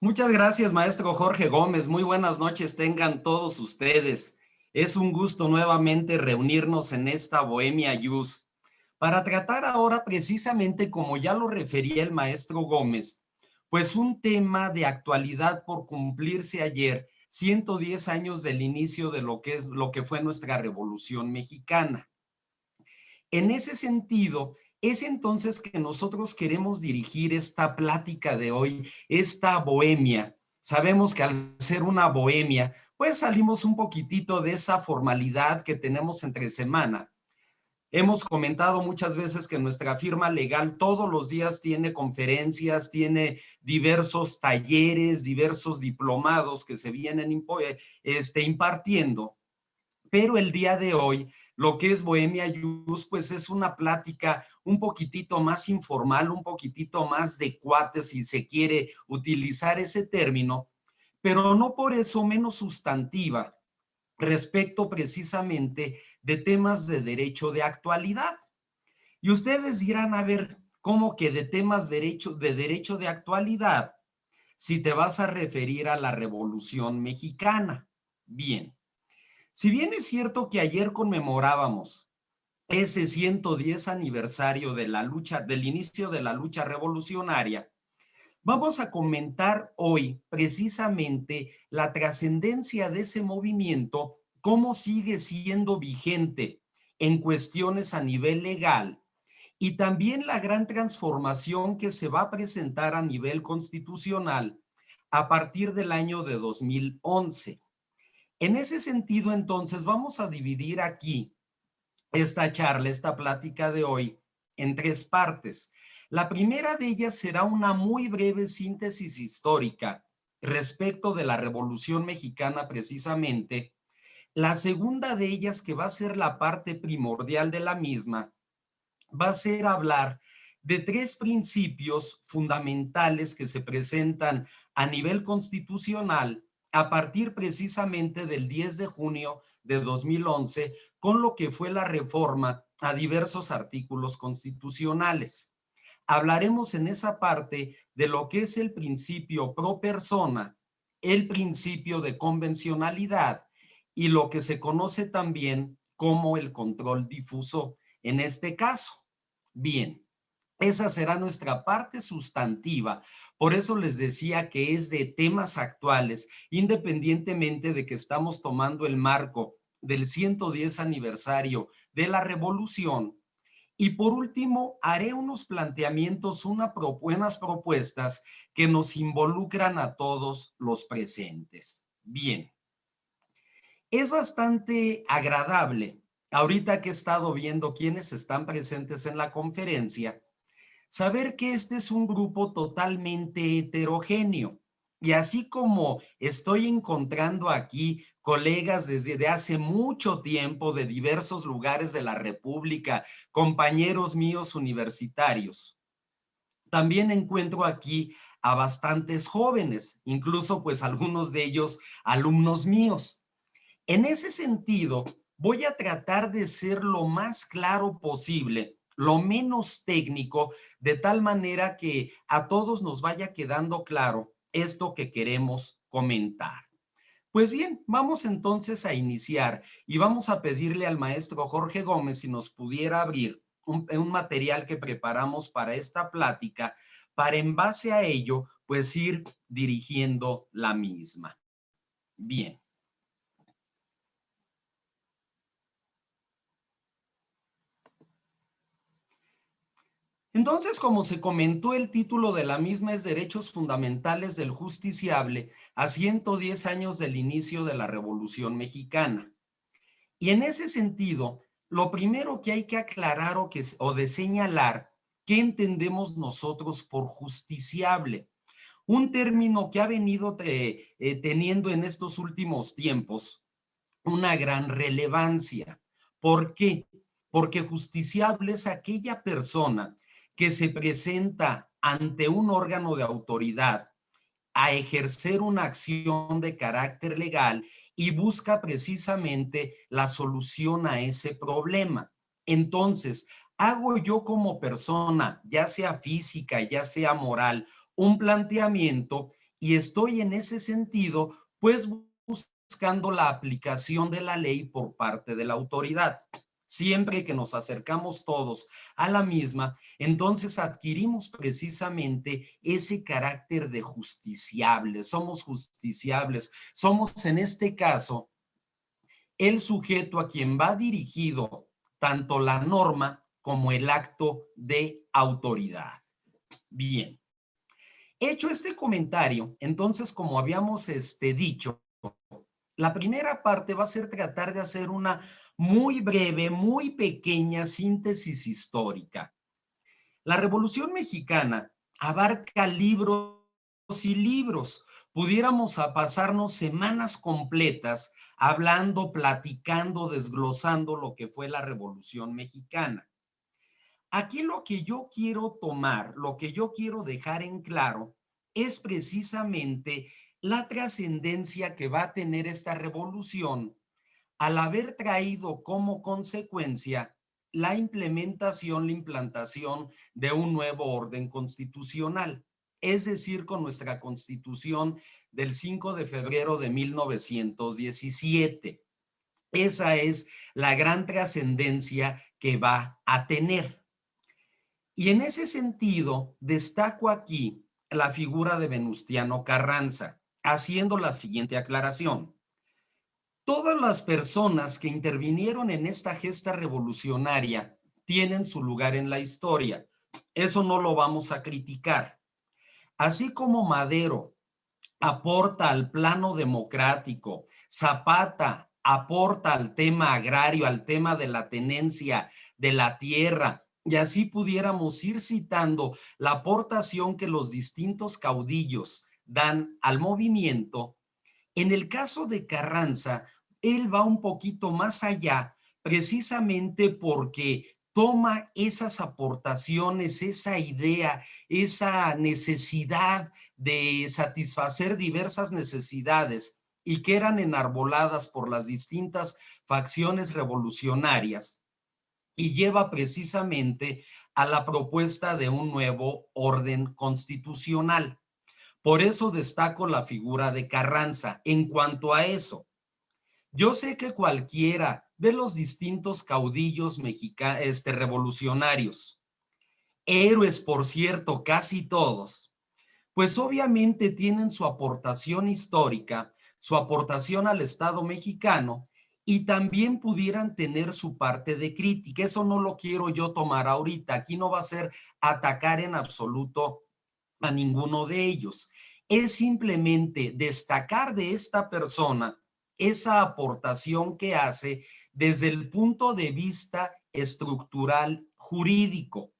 Muchas gracias, maestro Jorge Gómez. Muy buenas noches tengan todos ustedes. Es un gusto nuevamente reunirnos en esta Bohemia Jus para tratar ahora precisamente, como ya lo refería el maestro Gómez, pues un tema de actualidad por cumplirse ayer, 110 años del inicio de lo que fue nuestra Revolución Mexicana. En ese sentido, es entonces que nosotros queremos dirigir esta plática de hoy, esta bohemia. Sabemos que al ser una bohemia, pues salimos un poquitito de esa formalidad que tenemos entre semana. Hemos comentado muchas veces que nuestra firma legal todos los días tiene conferencias, tiene diversos talleres, diversos diplomados que se vienen impartiendo, pero el día de hoy, lo que es Bohemia Jus, pues es una plática un poquitito más informal, un poquitito más de cuates, si se quiere utilizar ese término, pero no por eso menos sustantiva respecto precisamente de temas de derecho de actualidad. Y ustedes dirán, a ver, ¿cómo que de temas de derecho de actualidad si te vas a referir a la Revolución Mexicana? Bien. Si bien es cierto que ayer conmemorábamos ese 110 aniversario de la lucha, del inicio de la lucha revolucionaria, vamos a comentar hoy precisamente la trascendencia de ese movimiento, cómo sigue siendo vigente en cuestiones a nivel legal y también la gran transformación que se va a presentar a nivel constitucional a partir del año de 2011. En ese sentido, entonces, vamos a dividir aquí esta charla, esta plática de hoy, en tres partes. La primera de ellas será una muy breve síntesis histórica respecto de la Revolución Mexicana precisamente. La segunda de ellas, que va a ser la parte primordial de la misma, va a ser hablar de tres principios fundamentales que se presentan a nivel constitucional a partir precisamente del 10 de junio de 2011, con lo que fue la reforma a diversos artículos constitucionales. Hablaremos en esa parte de lo que es el principio pro persona, el principio de convencionalidad y lo que se conoce también como el control difuso en este caso. Bien, esa será nuestra parte sustantiva. Por eso les decía que es de temas actuales, independientemente de que estamos tomando el marco del 110 aniversario de la Revolución. Y por último, haré unos planteamientos, buenas propuestas que nos involucran a todos los presentes. Bien, es bastante agradable, ahorita que he estado viendo quiénes están presentes en la conferencia, saber que este es un grupo totalmente heterogéneo. Y así como estoy encontrando aquí colegas desde hace mucho tiempo de diversos lugares de la República, compañeros míos universitarios, también encuentro aquí a bastantes jóvenes, incluso pues algunos de ellos alumnos míos. En ese sentido, voy a tratar de ser lo más claro posible, lo menos técnico, de tal manera que a todos nos vaya quedando claro esto que queremos comentar. Pues bien, vamos entonces a iniciar y vamos a pedirle al maestro Jorge Gómez si nos pudiera abrir un material que preparamos para esta plática, para en base a ello, pues ir dirigiendo la misma. Bien. Entonces, como se comentó, el título de la misma es Derechos Fundamentales del Justiciable a 110 años del inicio de la Revolución Mexicana. Y en ese sentido, lo primero que hay que aclarar o de señalar, ¿qué entendemos nosotros por justiciable? Un término que ha venido teniendo en estos últimos tiempos una gran relevancia. ¿Por qué? Porque justiciable es aquella persona que se presenta ante un órgano de autoridad a ejercer una acción de carácter legal y busca precisamente la solución a ese problema. Entonces, hago yo como persona, ya sea física, ya sea moral, un planteamiento y estoy en ese sentido, pues buscando la aplicación de la ley por parte de la autoridad. Siempre que nos acercamos todos a la misma, entonces adquirimos precisamente ese carácter de justiciables. Somos justiciables, somos en este caso el sujeto a quien va dirigido tanto la norma como el acto de autoridad. Bien, hecho este comentario, entonces, como habíamos dicho, la primera parte va a ser tratar de hacer una muy breve, muy pequeña síntesis histórica. La Revolución Mexicana abarca libros y libros. Pudiéramos pasarnos semanas completas hablando, platicando, desglosando lo que fue la Revolución Mexicana. Aquí lo que yo quiero tomar, lo que yo quiero dejar en claro es precisamente la trascendencia que va a tener esta revolución al haber traído como consecuencia la implementación, la implantación de un nuevo orden constitucional, es decir, con nuestra Constitución del 5 de febrero de 1917. Esa es la gran trascendencia que va a tener. Y en ese sentido, destaco aquí la figura de Venustiano Carranza, haciendo la siguiente aclaración. Todas las personas que intervinieron en esta gesta revolucionaria tienen su lugar en la historia. Eso no lo vamos a criticar. Así como Madero aporta al plano democrático, Zapata aporta al tema agrario, al tema de la tenencia de la tierra, y así pudiéramos ir citando la aportación que los distintos caudillos dan al movimiento. En el caso de Carranza, él va un poquito más allá, precisamente porque toma esas aportaciones, esa idea, esa necesidad de satisfacer diversas necesidades y que eran enarboladas por las distintas facciones revolucionarias y lleva precisamente a la propuesta de un nuevo orden constitucional. Por eso destaco la figura de Carranza. En cuanto a eso, yo sé que cualquiera de los distintos caudillos mexicanos, revolucionarios, héroes, por cierto, casi todos, pues obviamente tienen su aportación histórica, su aportación al Estado mexicano y también pudieran tener su parte de crítica. Eso no lo quiero yo tomar ahorita. Aquí no va a ser atacar en absoluto a ninguno de ellos. Es simplemente destacar de esta persona esa aportación que hace desde el punto de vista estructural jurídico,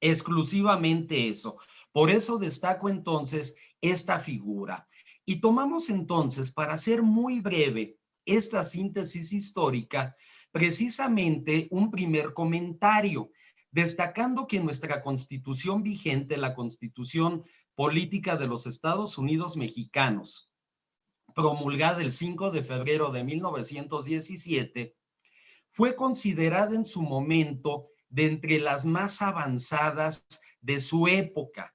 exclusivamente eso. Por eso destaco entonces esta figura. Y tomamos entonces, para ser muy breve, esta síntesis histórica, precisamente un primer comentario, destacando que nuestra constitución vigente, la constitución política de los Estados Unidos mexicanos, promulgada el 5 de febrero de 1917, fue considerada en su momento de entre las más avanzadas de su época.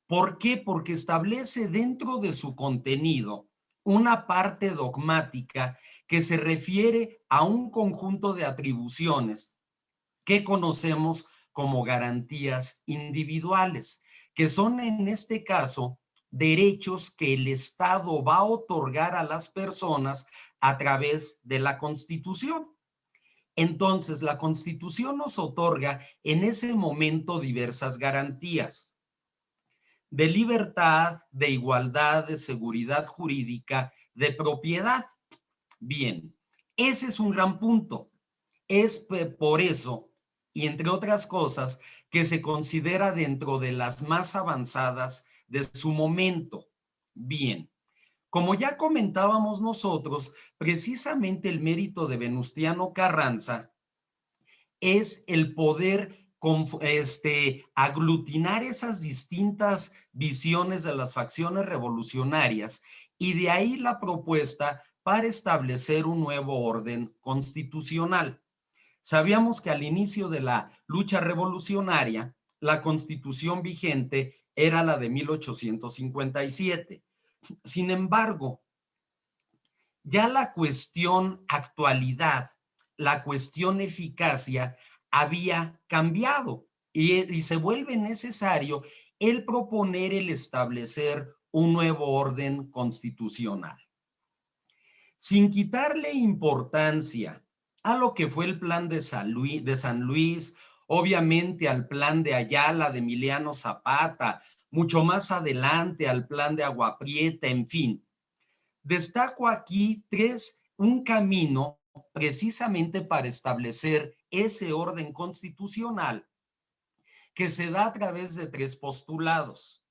¿Por qué? Porque establece dentro de su contenido una parte dogmática que se refiere a un conjunto de atribuciones que conocemos como garantías individuales, que son en este caso derechos que el Estado va a otorgar a las personas a través de la Constitución. Entonces, la Constitución nos otorga en ese momento diversas garantías de libertad, de igualdad, de seguridad jurídica, de propiedad. Bien, ese es un gran punto. Es por eso, y entre otras cosas, que se considera dentro de las más avanzadas de su momento. Bien, como ya comentábamos nosotros, precisamente el mérito de Venustiano Carranza es el poder aglutinar esas distintas visiones de las facciones revolucionarias y de ahí la propuesta para establecer un nuevo orden constitucional. Sabíamos que al inicio de la lucha revolucionaria, la constitución vigente era la de 1857. Sin embargo, ya la cuestión actualidad, la cuestión eficacia había cambiado y se vuelve necesario el proponer, el establecer un nuevo orden constitucional. Sin quitarle importancia a lo que fue el plan de San Luis, obviamente al plan de Ayala, de Emiliano Zapata, mucho más adelante al plan de Agua Prieta, en fin. Destaco aquí un camino precisamente para establecer ese orden constitucional que se da a través de 3 postulados.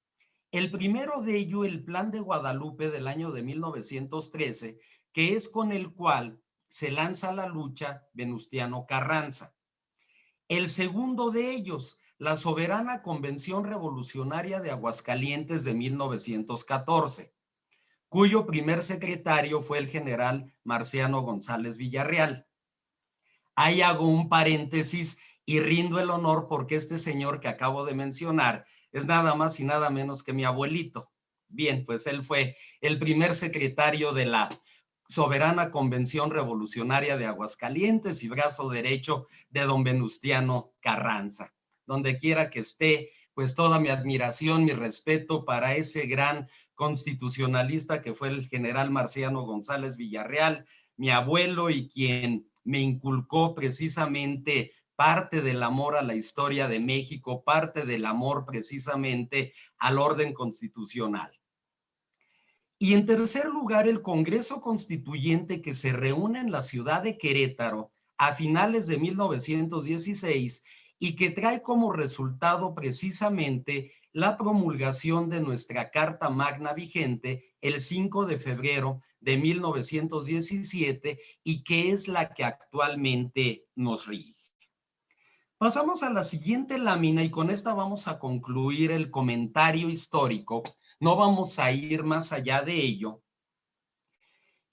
El primero de ello, el Plan de Guadalupe del año de 1913, que es con el cual se lanza la lucha Venustiano Carranza. El segundo de ellos, la Soberana Convención Revolucionaria de Aguascalientes de 1914, cuyo primer secretario fue el general Marciano González Villarreal. Ahí hago un paréntesis y rindo el honor porque este señor que acabo de mencionar es nada más y nada menos que mi abuelito. Bien, pues él fue el primer secretario de la Soberana Convención Revolucionaria de Aguascalientes y brazo derecho de don Venustiano Carranza. Donde quiera que esté, pues toda mi admiración, mi respeto para ese gran constitucionalista que fue el general Marciano González Villarreal, mi abuelo y quien me inculcó precisamente parte del amor a la historia de México, parte del amor precisamente al orden constitucional. Y en tercer lugar, el Congreso Constituyente que se reúne en la ciudad de Querétaro a finales de 1916 y que trae como resultado precisamente la promulgación de nuestra Carta Magna vigente el 5 de febrero de 1917 y que es la que actualmente nos rige. Pasamos a la siguiente lámina y con esta vamos a concluir el comentario histórico. No vamos a ir más allá de ello.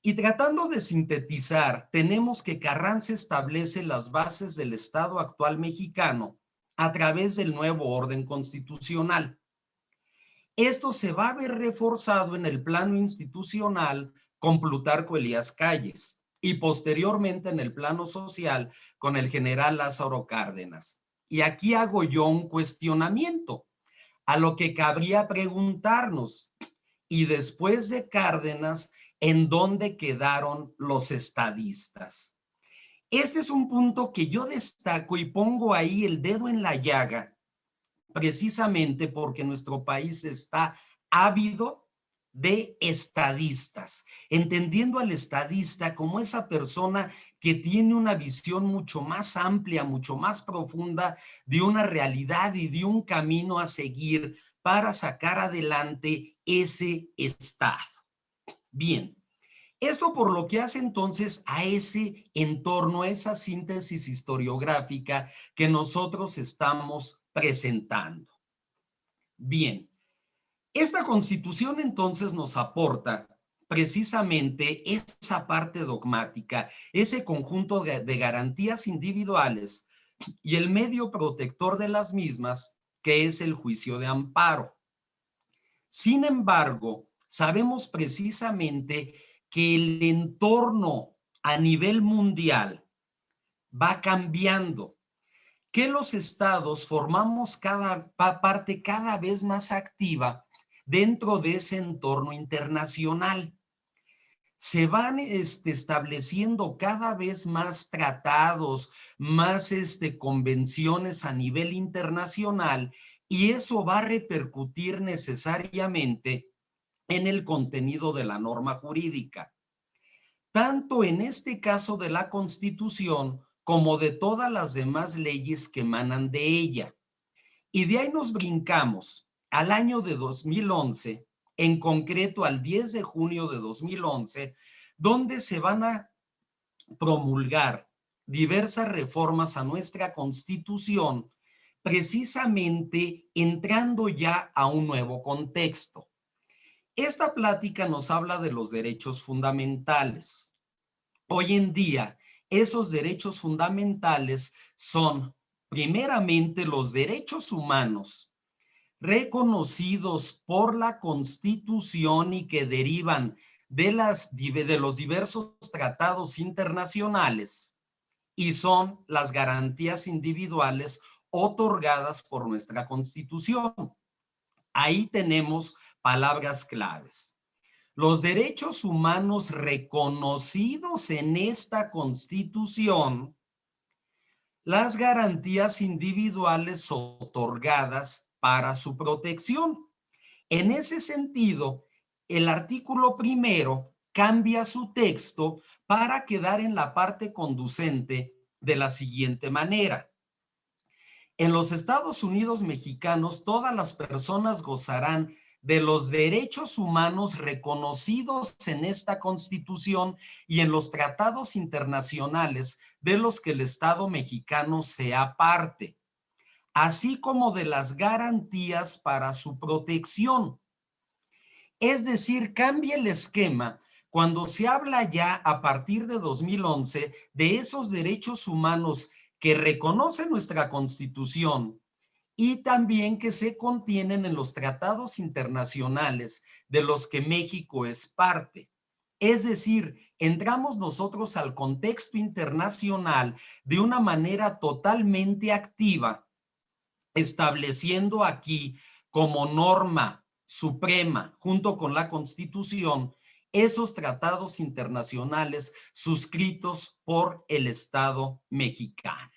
Y tratando de sintetizar, tenemos que Carranza establece las bases del Estado actual mexicano a través del nuevo orden constitucional. Esto se va a ver reforzado en el plano institucional con Plutarco Elías Calles y posteriormente en el plano social con el general Lázaro Cárdenas. Y aquí hago yo un cuestionamiento a lo que cabría preguntarnos. Y después de Cárdenas, ¿en dónde quedaron los estadistas? Este es un punto que yo destaco y pongo ahí el dedo en la llaga, precisamente porque nuestro país está ávido de estadistas, entendiendo al estadista como esa persona que tiene una visión mucho más amplia, mucho más profunda de una realidad y de un camino a seguir para sacar adelante ese estado. Bien, esto por lo que hace entonces a ese entorno, a esa síntesis historiográfica que nosotros estamos presentando. Bien, esta Constitución entonces nos aporta precisamente esa parte dogmática, ese conjunto de garantías individuales y el medio protector de las mismas, que es el juicio de amparo. Sin embargo, sabemos precisamente que el entorno a nivel mundial va cambiando, que los estados formamos cada parte cada vez más activa dentro de ese entorno internacional. Se van estableciendo cada vez más tratados, más convenciones a nivel internacional y eso va a repercutir necesariamente en el contenido de la norma jurídica, tanto en este caso de la Constitución como de todas las demás leyes que emanan de ella. Y de ahí nos brincamos al año de 2011, en concreto al 10 de junio de 2011, donde se van a promulgar diversas reformas a nuestra Constitución, precisamente entrando ya a un nuevo contexto. Esta plática nos habla de los derechos fundamentales. Hoy en día, esos derechos fundamentales son, primeramente, los derechos humanos reconocidos por la Constitución y que derivan de los diversos tratados internacionales, y son las garantías individuales otorgadas por nuestra Constitución. Ahí tenemos palabras claves. Los derechos humanos reconocidos en esta Constitución, las garantías individuales otorgadas para su protección. En ese sentido, el artículo primero cambia su texto para quedar en la parte conducente de la siguiente manera. En los Estados Unidos mexicanos, todas las personas gozarán de los derechos humanos reconocidos en esta Constitución y en los tratados internacionales de los que el Estado mexicano sea parte, así como de las garantías para su protección. Es decir, cambia el esquema cuando se habla ya a partir de 2011 de esos derechos humanos que reconoce nuestra Constitución y también que se contienen en los tratados internacionales de los que México es parte. Es decir, entramos nosotros al contexto internacional de una manera totalmente activa, estableciendo aquí como norma suprema, junto con la Constitución, esos tratados internacionales suscritos por el Estado mexicano.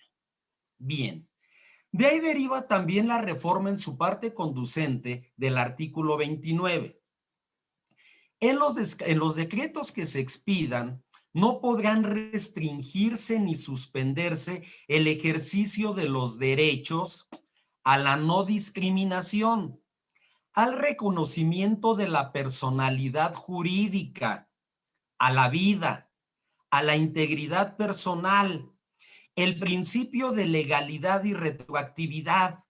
Bien, de ahí deriva también la reforma en su parte conducente del artículo 29. En los decretos que se expidan, no podrán restringirse ni suspenderse el ejercicio de los derechos a la no discriminación, al reconocimiento de la personalidad jurídica, a la vida, a la integridad personal, el principio de legalidad y retroactividad,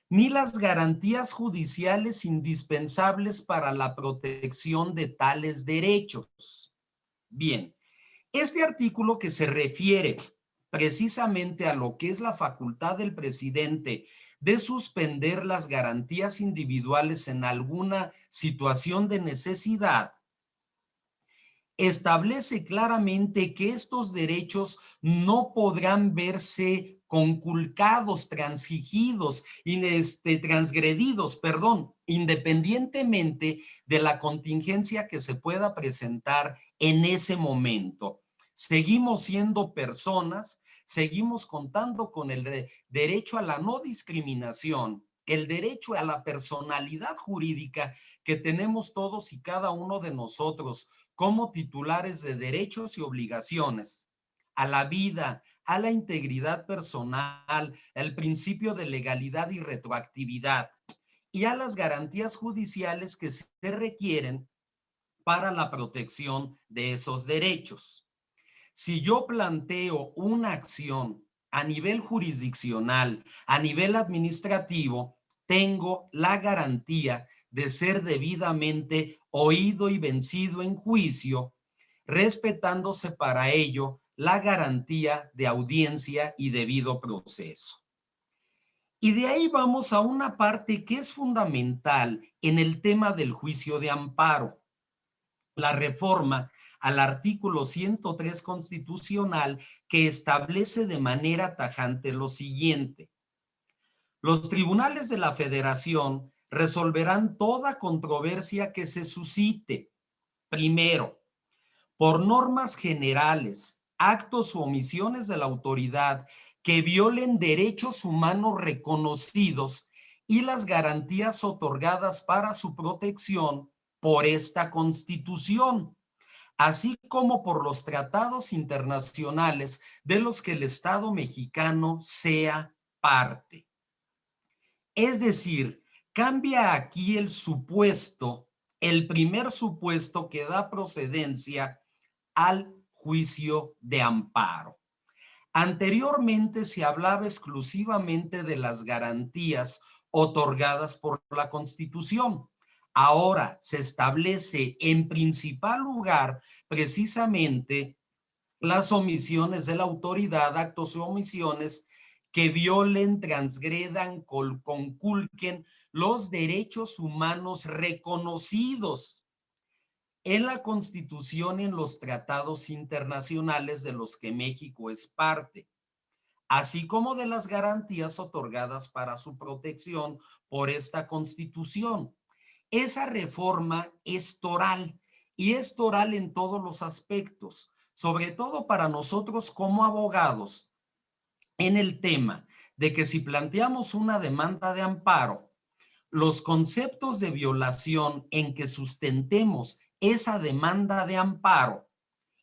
ni las garantías judiciales indispensables para la protección de tales derechos. Bien, este artículo que se refiere precisamente a lo que es la facultad del presidente de suspender las garantías individuales en alguna situación de necesidad, establece claramente que estos derechos no podrán verse conculcados, transigidos, transgredidos, perdón, independientemente de la contingencia que se pueda presentar en ese momento. Seguimos siendo personas, seguimos contando con el derecho a la no discriminación, el derecho a la personalidad jurídica que tenemos todos y cada uno de nosotros como titulares de derechos y obligaciones, a la vida, a la integridad personal, al principio de legalidad y retroactividad y a las garantías judiciales que se requieren para la protección de esos derechos. Si yo planteo una acción a nivel jurisdiccional, a nivel administrativo, tengo la garantía de ser debidamente oído y vencido en juicio, respetándose para ello la garantía de audiencia y debido proceso. Y de ahí vamos a una parte que es fundamental en el tema del juicio de amparo. La reforma al artículo 103 constitucional que establece de manera tajante lo siguiente: los tribunales de la Federación resolverán toda controversia que se suscite, primero, por normas generales, actos o omisiones de la autoridad que violen derechos humanos reconocidos y las garantías otorgadas para su protección por esta Constitución, así como por los tratados internacionales de los que el Estado mexicano sea parte. Es decir, cambia aquí el supuesto, el primer supuesto que da procedencia al juicio de amparo. Anteriormente se hablaba exclusivamente de las garantías otorgadas por la Constitución. Ahora se establece en principal lugar precisamente las omisiones de la autoridad, actos o omisiones que violen, transgredan, conculquen los derechos humanos reconocidos en la Constitución y en los tratados internacionales de los que México es parte, así como de las garantías otorgadas para su protección por esta Constitución. Esa reforma es toral y es toral en todos los aspectos, sobre todo para nosotros como abogados, en el tema de que si planteamos una demanda de amparo, los conceptos de violación en que sustentemos esa demanda de amparo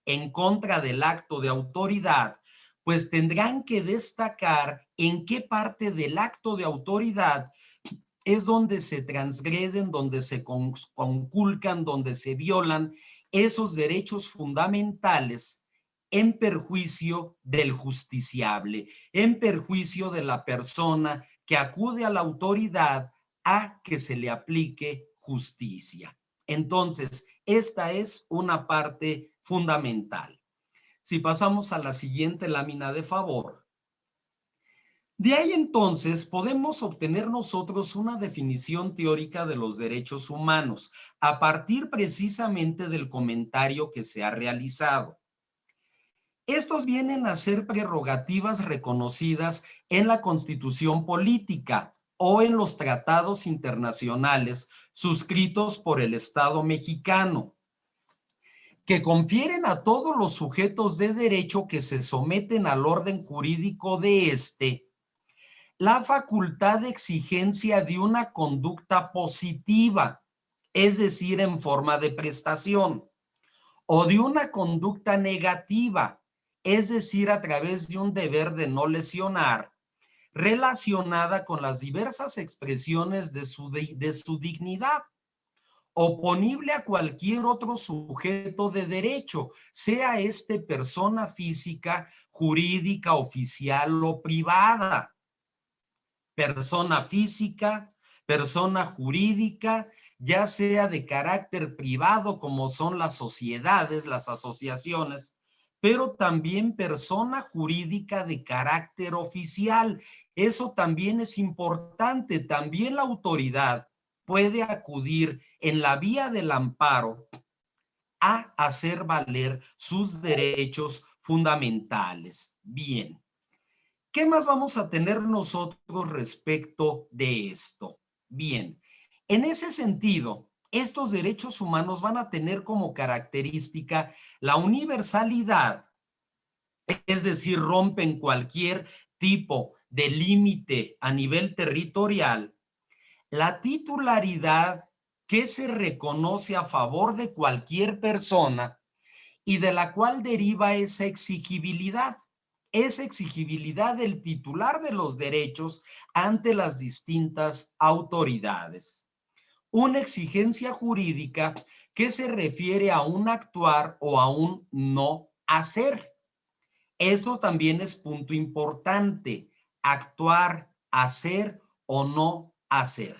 en contra del acto de autoridad, pues tendrán que destacar en qué parte del acto de autoridad es donde se transgreden, donde se conculcan, donde se violan esos derechos fundamentales en perjuicio del justiciable, en perjuicio de la persona que acude a la autoridad a que se le aplique justicia. Entonces, esta es una parte fundamental. Si pasamos a la siguiente lámina de favor, de ahí entonces podemos obtener nosotros una definición teórica de los derechos humanos a partir precisamente del comentario que se ha realizado. Estos vienen a ser prerrogativas reconocidas en la Constitución política o en los tratados internacionales suscritos por el Estado mexicano, que confieren a todos los sujetos de derecho que se someten al orden jurídico de este la facultad de exigencia de una conducta positiva, es decir, en forma de prestación, o de una conducta negativa, es decir, a través de un deber de no lesionar, relacionada con las diversas expresiones de su dignidad, oponible a cualquier otro sujeto de derecho, sea este persona física, jurídica, oficial o privada. Persona física, persona jurídica, ya sea de carácter privado como son las sociedades, las asociaciones, pero también persona jurídica de carácter oficial. Eso también es importante. También la autoridad puede acudir en la vía del amparo a hacer valer sus derechos fundamentales. Bien. ¿Qué más vamos a tener nosotros respecto de esto? Bien, en ese sentido, estos derechos humanos van a tener como característica la universalidad, es decir, rompen cualquier tipo de límite a nivel territorial, la titularidad que se reconoce a favor de cualquier persona y de la cual deriva esa exigibilidad del titular de los derechos ante las distintas autoridades. Una exigencia jurídica que se refiere a un actuar o a un no hacer. Eso también es punto importante, actuar, hacer o no hacer.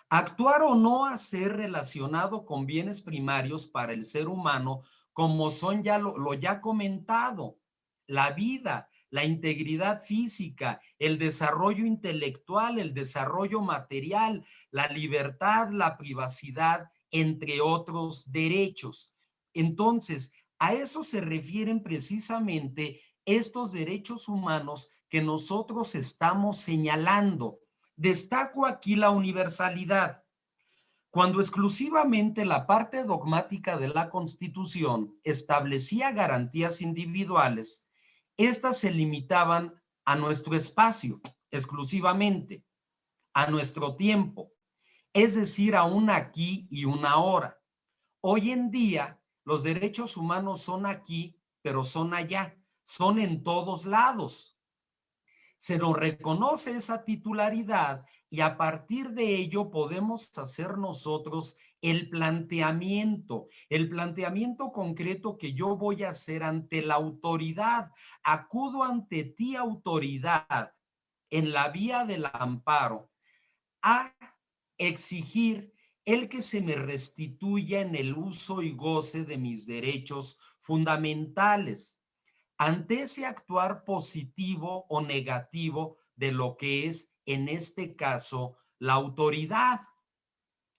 Actuar o no hacer relacionado con bienes primarios para el ser humano, como son ya lo ya comentado, la vida, la integridad física, el desarrollo intelectual, el desarrollo material, la libertad, la privacidad, entre otros derechos. Entonces, a eso se refieren precisamente estos derechos humanos que nosotros estamos señalando. Destaco aquí la universalidad. Cuando exclusivamente la parte dogmática de la Constitución establecía garantías individuales, estas se limitaban a nuestro espacio exclusivamente, a nuestro tiempo, es decir, a un aquí y una ahora. Hoy en día, los derechos humanos son aquí, pero son allá, son en todos lados. Se nos reconoce esa titularidad y a partir de ello podemos hacer nosotros el planteamiento concreto que yo voy a hacer ante la autoridad. Acudo ante ti, autoridad, en la vía del amparo, a exigir el que se me restituya en el uso y goce de mis derechos fundamentales, ante ese actuar positivo o negativo de lo que es, en este caso, la autoridad.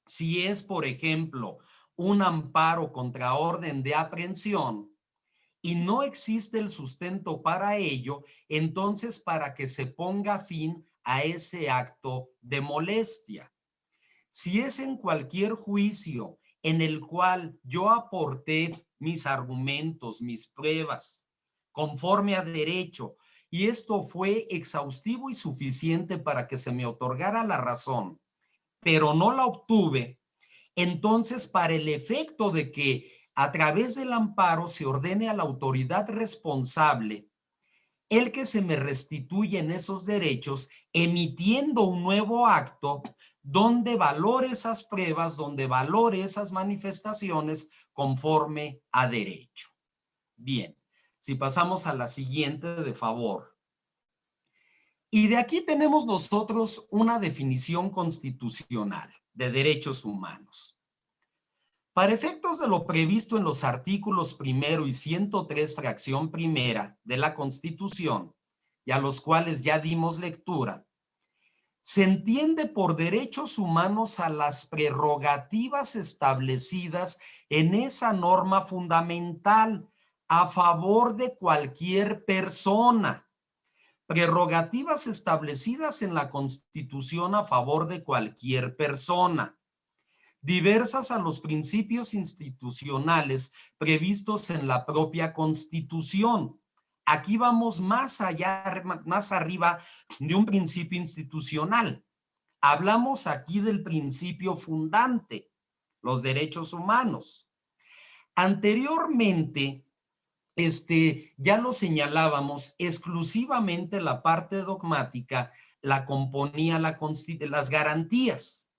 Si es, por ejemplo, un amparo contra orden de aprehensión y no existe el sustento para ello, entonces para que se ponga fin a ese acto de molestia. Si es en cualquier juicio en el cual yo aporté mis argumentos, mis pruebas, conforme a derecho, y esto fue exhaustivo y suficiente para que se me otorgara la razón, pero no la obtuve, entonces para el efecto de que a través del amparo se ordene a la autoridad responsable el que se me restituyen esos derechos, emitiendo un nuevo acto donde valore esas pruebas, donde valore esas manifestaciones conforme a derecho. Bien, si pasamos a la siguiente, de favor. Y de aquí tenemos nosotros una definición constitucional de derechos humanos. Para efectos de lo previsto en los artículos 1 y 103, fracción primera de la Constitución, y a los cuales ya dimos lectura, se entiende por derechos humanos a las prerrogativas establecidas en esa norma fundamental a favor de cualquier persona. Prerrogativas establecidas en la Constitución a favor de cualquier persona, diversas a los principios institucionales previstos en la propia Constitución. Aquí vamos más allá, más arriba de un principio institucional. Hablamos aquí del principio fundante, los derechos humanos. Anteriormente, ya lo señalábamos, exclusivamente la parte dogmática la componía las garantías.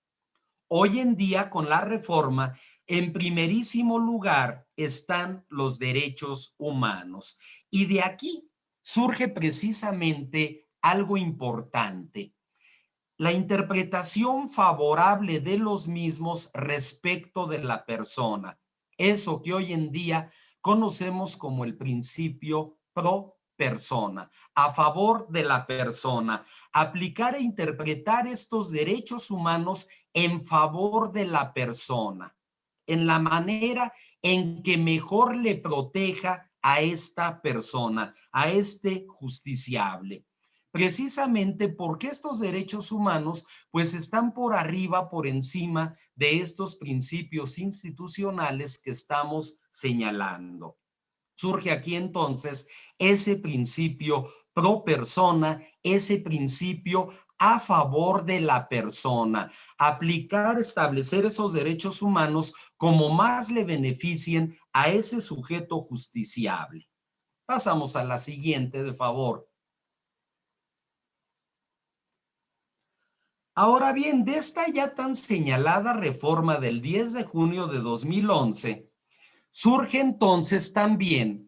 Hoy en día, con la reforma, en primerísimo lugar están los derechos humanos. Y de aquí surge precisamente algo importante: la interpretación favorable de los mismos respecto de la persona. Eso que hoy en día conocemos como el principio pro persona, a favor de la persona. Aplicar e interpretar estos derechos humanos en favor de la persona, en la manera en que mejor le proteja a esta persona, a este justiciable. Precisamente porque estos derechos humanos pues están por arriba, por encima de estos principios institucionales que estamos señalando. Surge aquí entonces ese principio pro persona, ese principio a favor de la persona, aplicar, establecer esos derechos humanos como más le beneficien a ese sujeto justiciable. Pasamos a la siguiente, de favor. Ahora bien, de esta ya tan señalada reforma del 10 de junio de 2011, surge entonces también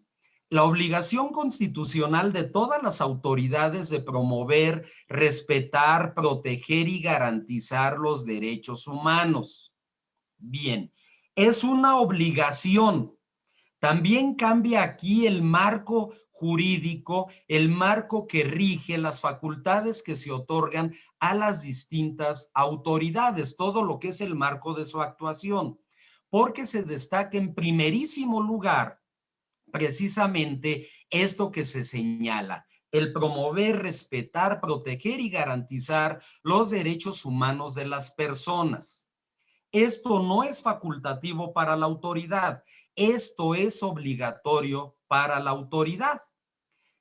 la obligación constitucional de todas las autoridades de promover, respetar, proteger y garantizar los derechos humanos. Bien, es una obligación. También cambia aquí el marco jurídico, el marco que rige las facultades que se otorgan a las distintas autoridades, todo lo que es el marco de su actuación, porque se destaca en primerísimo lugar precisamente esto que se señala: el promover, respetar, proteger y garantizar los derechos humanos de las personas. Esto no es facultativo para la autoridad, esto es obligatorio para la autoridad.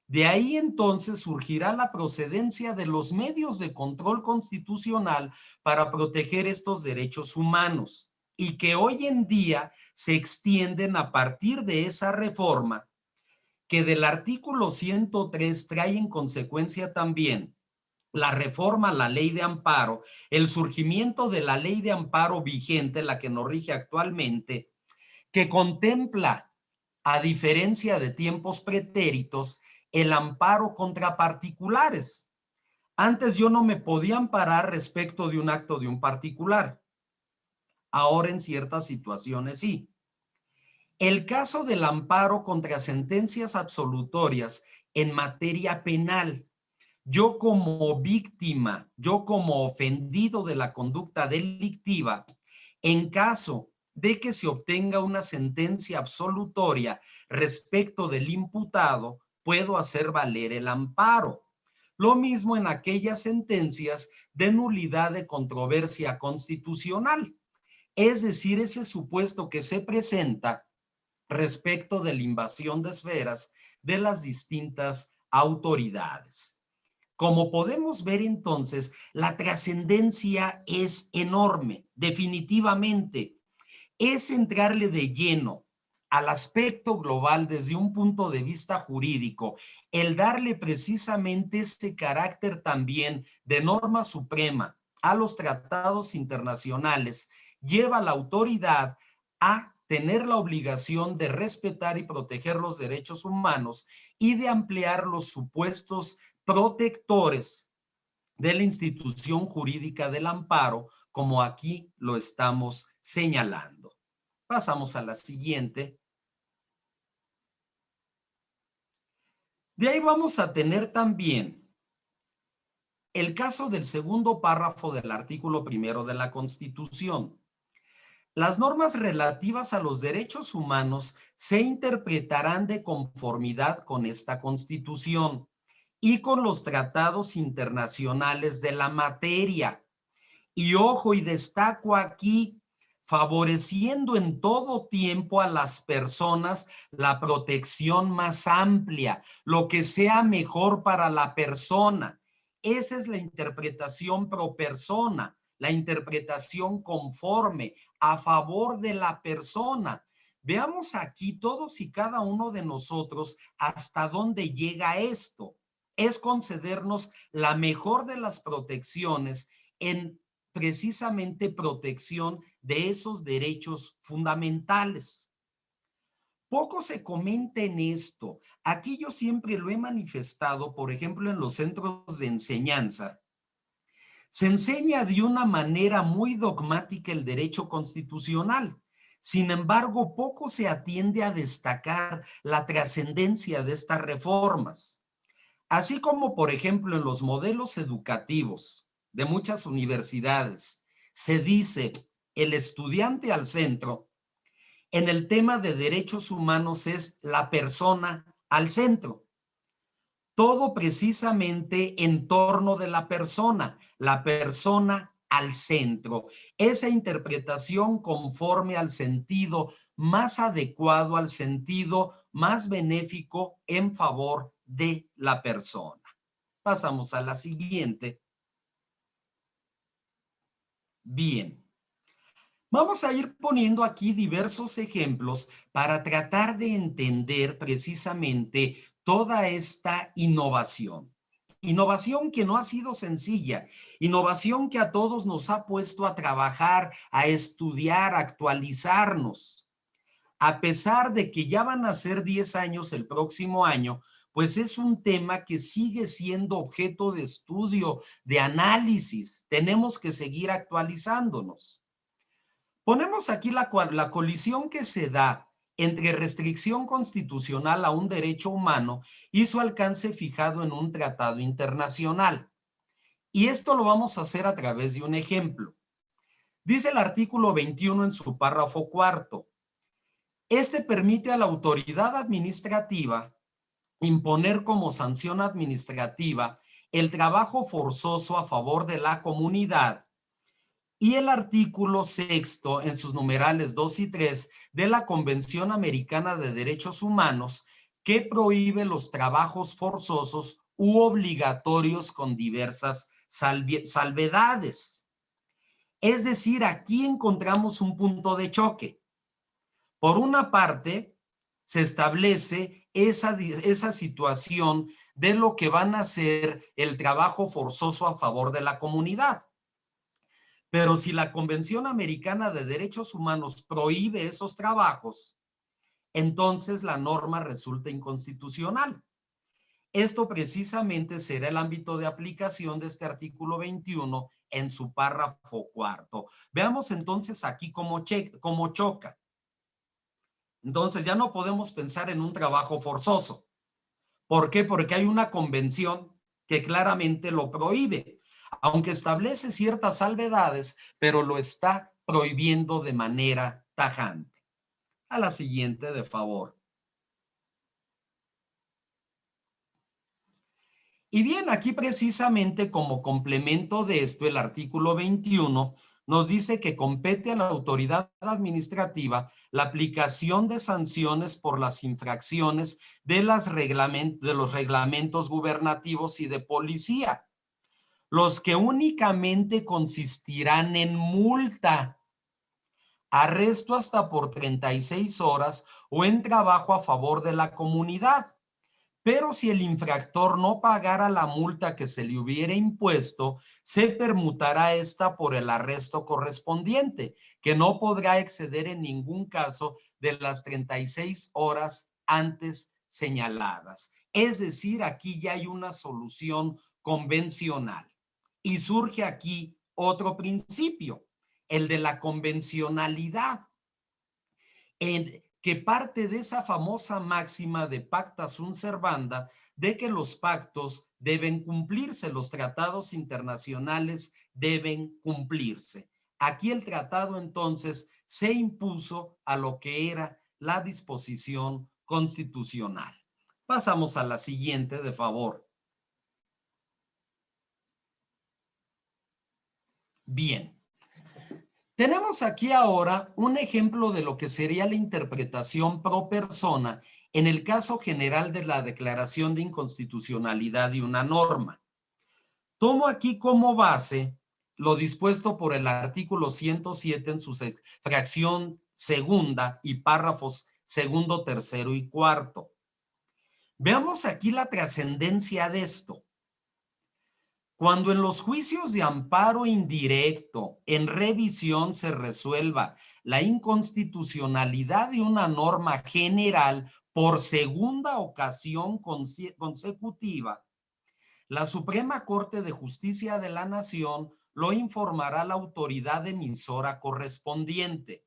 De ahí entonces surgirá la procedencia de los medios de control constitucional para proteger estos derechos humanos, y que hoy en día se extienden a partir de esa reforma, que del artículo 103 trae en consecuencia también la reforma a la ley de amparo, el surgimiento de la ley de amparo vigente, la que nos rige actualmente, que contempla, a diferencia de tiempos pretéritos, el amparo contra particulares. Antes yo no me podía amparar respecto de un acto de un particular. Ahora en ciertas situaciones sí. El caso del amparo contra sentencias absolutorias en materia penal. Yo como víctima, yo como ofendido de la conducta delictiva, en caso de que se obtenga una sentencia absolutoria respecto del imputado, puedo hacer valer el amparo. Lo mismo en aquellas sentencias de nulidad de controversia constitucional, es decir, ese supuesto que se presenta respecto de la invasión de esferas de las distintas autoridades. Como podemos ver entonces, la trascendencia es enorme, definitivamente. Es entrarle de lleno al aspecto global desde un punto de vista jurídico, el darle precisamente ese carácter también de norma suprema a los tratados internacionales, lleva a la autoridad a tener la obligación de respetar y proteger los derechos humanos y de ampliar los supuestos protectores de la institución jurídica del amparo, como aquí lo estamos señalando. Pasamos a la siguiente. De ahí vamos a tener también el caso del segundo párrafo del artículo primero de la Constitución. Las normas relativas a los derechos humanos se interpretarán de conformidad con esta Constitución y con los tratados internacionales de la materia. Y ojo, y destaco aquí, favoreciendo en todo tiempo a las personas la protección más amplia, lo que sea mejor para la persona. Esa es la interpretación pro persona, la interpretación conforme, a favor de la persona. Veamos aquí todos y cada uno de nosotros hasta dónde llega esto. Es concedernos la mejor de las protecciones en precisamente protección de esos derechos fundamentales. Poco se comenta en esto. Aquí yo siempre lo he manifestado, por ejemplo, en los centros de enseñanza. Se enseña de una manera muy dogmática el derecho constitucional. Sin embargo, poco se atiende a destacar la trascendencia de estas reformas. Así como, por ejemplo, en los modelos educativos de muchas universidades se dice el estudiante al centro, en el tema de derechos humanos es la persona al centro. Todo precisamente en torno de la persona al centro. Esa interpretación conforme al sentido más adecuado, al sentido más benéfico en favor de la persona. Pasamos a la siguiente. Bien. Vamos a ir poniendo aquí diversos ejemplos para tratar de entender precisamente toda esta innovación. Innovación que no ha sido sencilla, innovación que a todos nos ha puesto a trabajar, a estudiar, a actualizarnos. A pesar de que ya van a ser 10 años el próximo año, pues es un tema que sigue siendo objeto de estudio, de análisis. Tenemos que seguir actualizándonos. Ponemos aquí la colisión que se da entre restricción constitucional a un derecho humano y su alcance fijado en un tratado internacional. Y esto lo vamos a hacer a través de un ejemplo. Dice el artículo 21 en su párrafo cuarto. Este permite a la autoridad administrativa imponer como sanción administrativa el trabajo forzoso a favor de la comunidad. Y el artículo sexto, en sus numerales 2 y 3, de la Convención Americana de Derechos Humanos, que prohíbe los trabajos forzosos u obligatorios con diversas salvedades. Es decir, aquí encontramos un punto de choque. Por una parte, se establece esa situación de lo que van a ser el trabajo forzoso a favor de la comunidad. Pero si la Convención Americana de Derechos Humanos prohíbe esos trabajos, entonces la norma resulta inconstitucional. Esto precisamente será el ámbito de aplicación de este artículo 21 en su párrafo cuarto. Veamos entonces aquí cómo choca. Entonces ya no podemos pensar en un trabajo forzoso. ¿Por qué? Porque hay una convención que claramente lo prohíbe, aunque establece ciertas salvedades, pero lo está prohibiendo de manera tajante. A la siguiente, de favor. Y bien, aquí precisamente como complemento de esto, el artículo 21 nos dice que compete a la autoridad administrativa la aplicación de sanciones por las infracciones de los reglamentos gubernativos y de policía, los que únicamente consistirán en multa, arresto hasta por 36 horas o en trabajo a favor de la comunidad. Pero si el infractor no pagara la multa que se le hubiera impuesto, se permutará esta por el arresto correspondiente, que no podrá exceder en ningún caso de las 36 horas antes señaladas. Es decir, aquí ya hay una solución convencional. Y surge aquí otro principio, el de la convencionalidad, que parte de esa famosa máxima de pacta sunt servanda, de que los pactos deben cumplirse, los tratados internacionales deben cumplirse. Aquí el tratado entonces se impuso a lo que era la disposición constitucional. Pasamos a la siguiente, de favor. Bien. Tenemos aquí ahora un ejemplo de lo que sería la interpretación pro persona en el caso general de la declaración de inconstitucionalidad de una norma. Tomo aquí como base lo dispuesto por el artículo 107 en su fracción segunda y párrafos segundo, tercero y cuarto. Veamos aquí la trascendencia de esto. Cuando en los juicios de amparo indirecto en revisión se resuelva la inconstitucionalidad de una norma general por segunda ocasión consecutiva, la Suprema Corte de Justicia de la Nación lo informará a la autoridad emisora correspondiente.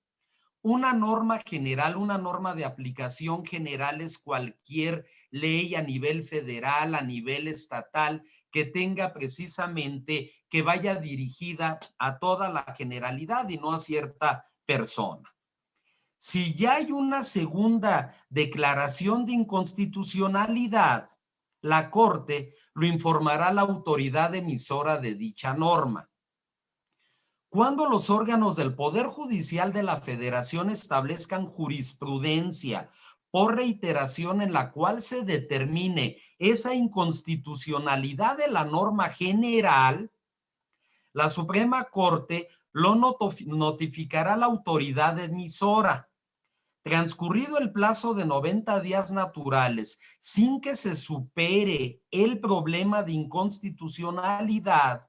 Una norma general, una norma de aplicación general es cualquier ley a nivel federal, a nivel estatal, que tenga precisamente, que vaya dirigida a toda la generalidad y no a cierta persona. Si ya hay una segunda declaración de inconstitucionalidad, la Corte lo informará a la autoridad emisora de dicha norma. Cuando los órganos del Poder Judicial de la Federación establezcan jurisprudencia por reiteración en la cual se determine esa inconstitucionalidad de la norma general, la Suprema Corte lo notificará a la autoridad emisora. Transcurrido el plazo de 90 días naturales, sin que se supere el problema de inconstitucionalidad,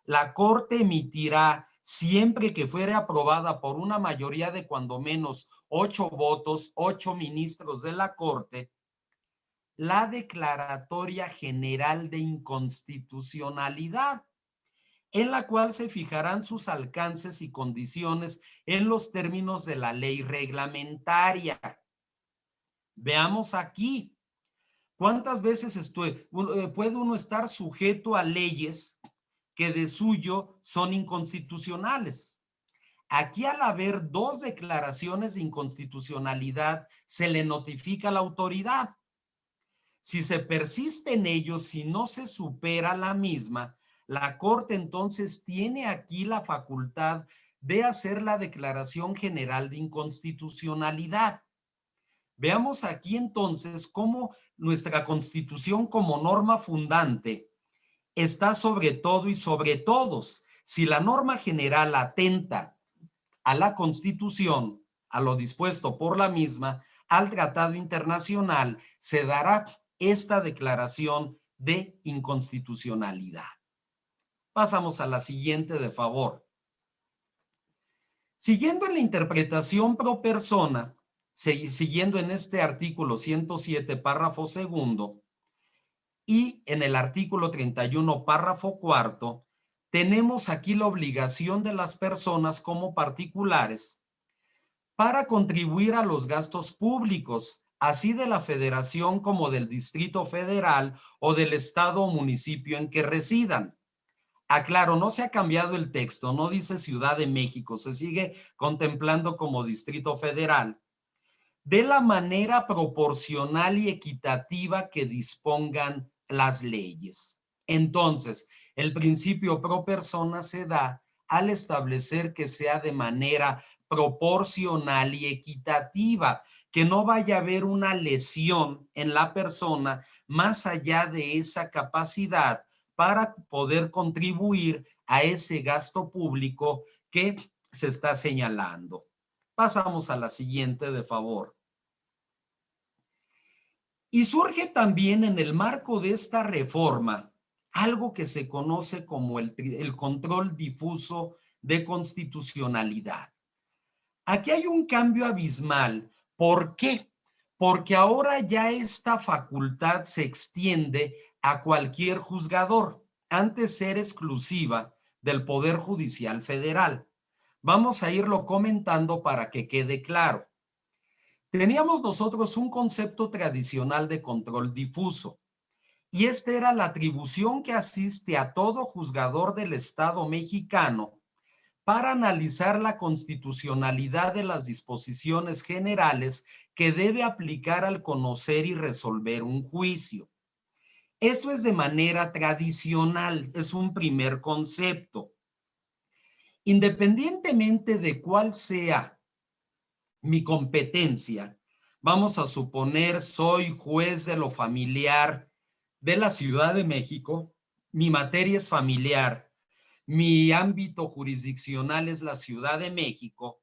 la Corte emitirá, siempre que fuere aprobada por una mayoría de cuando menos 8 votos, 8 ministros de la Corte, la declaratoria general de inconstitucionalidad, en la cual se fijarán sus alcances y condiciones en los términos de la ley reglamentaria. Veamos aquí, ¿cuántas veces puede uno estar sujeto a leyes que de suyo son inconstitucionales? Aquí, al haber dos declaraciones de inconstitucionalidad, se le notifica a la autoridad. Si se persiste en ello, si no se supera la misma, la Corte entonces tiene aquí la facultad de hacer la declaración general de inconstitucionalidad. Veamos aquí entonces cómo nuestra Constitución como norma fundante está sobre todo y sobre todos. Si la norma general atenta a la Constitución, a lo dispuesto por la misma, al tratado internacional, se dará esta declaración de inconstitucionalidad. Pasamos a la siguiente, de favor. Siguiendo en la interpretación pro persona, siguiendo en este artículo 107, párrafo segundo, y en el artículo 31, párrafo cuarto, tenemos aquí la obligación de las personas como particulares para contribuir a los gastos públicos, así de la Federación como del Distrito Federal o del estado o municipio en que residan. Aclaro, no se ha cambiado el texto, no dice Ciudad de México, se sigue contemplando como Distrito Federal, de la manera proporcional y equitativa que dispongan las leyes. Entonces, el principio pro persona se da al establecer que sea de manera proporcional y equitativa, que no vaya a haber una lesión en la persona más allá de esa capacidad para poder contribuir a ese gasto público que se está señalando. Pasamos a la siguiente, de favor. Y surge también en el marco de esta reforma algo que se conoce como el control difuso de constitucionalidad. Aquí hay un cambio abismal. ¿Por qué? Porque ahora ya esta facultad se extiende a cualquier juzgador, antes era exclusiva del Poder Judicial Federal. Vamos a irlo comentando para que quede claro. Teníamos nosotros un concepto tradicional de control difuso, y esta era la atribución que asiste a todo juzgador del Estado mexicano para analizar la constitucionalidad de las disposiciones generales que debe aplicar al conocer y resolver un juicio. Esto es de manera tradicional, es un primer concepto. Independientemente de cuál sea mi competencia, vamos a suponer soy juez de lo familiar de la Ciudad de México, mi materia es familiar, mi ámbito jurisdiccional es la Ciudad de México,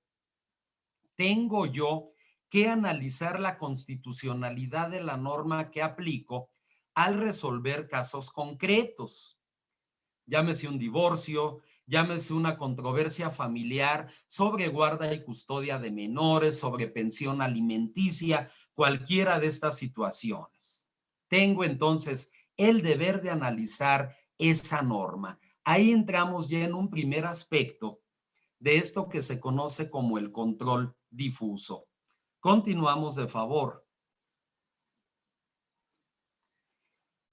tengo yo que analizar la constitucionalidad de la norma que aplico al resolver casos concretos. Llámese un divorcio, llámese una controversia familiar sobre guarda y custodia de menores, sobre pensión alimenticia, cualquiera de estas situaciones. Tengo entonces el deber de analizar esa norma. Ahí entramos ya en un primer aspecto de esto que se conoce como el control difuso. Continuamos, de favor.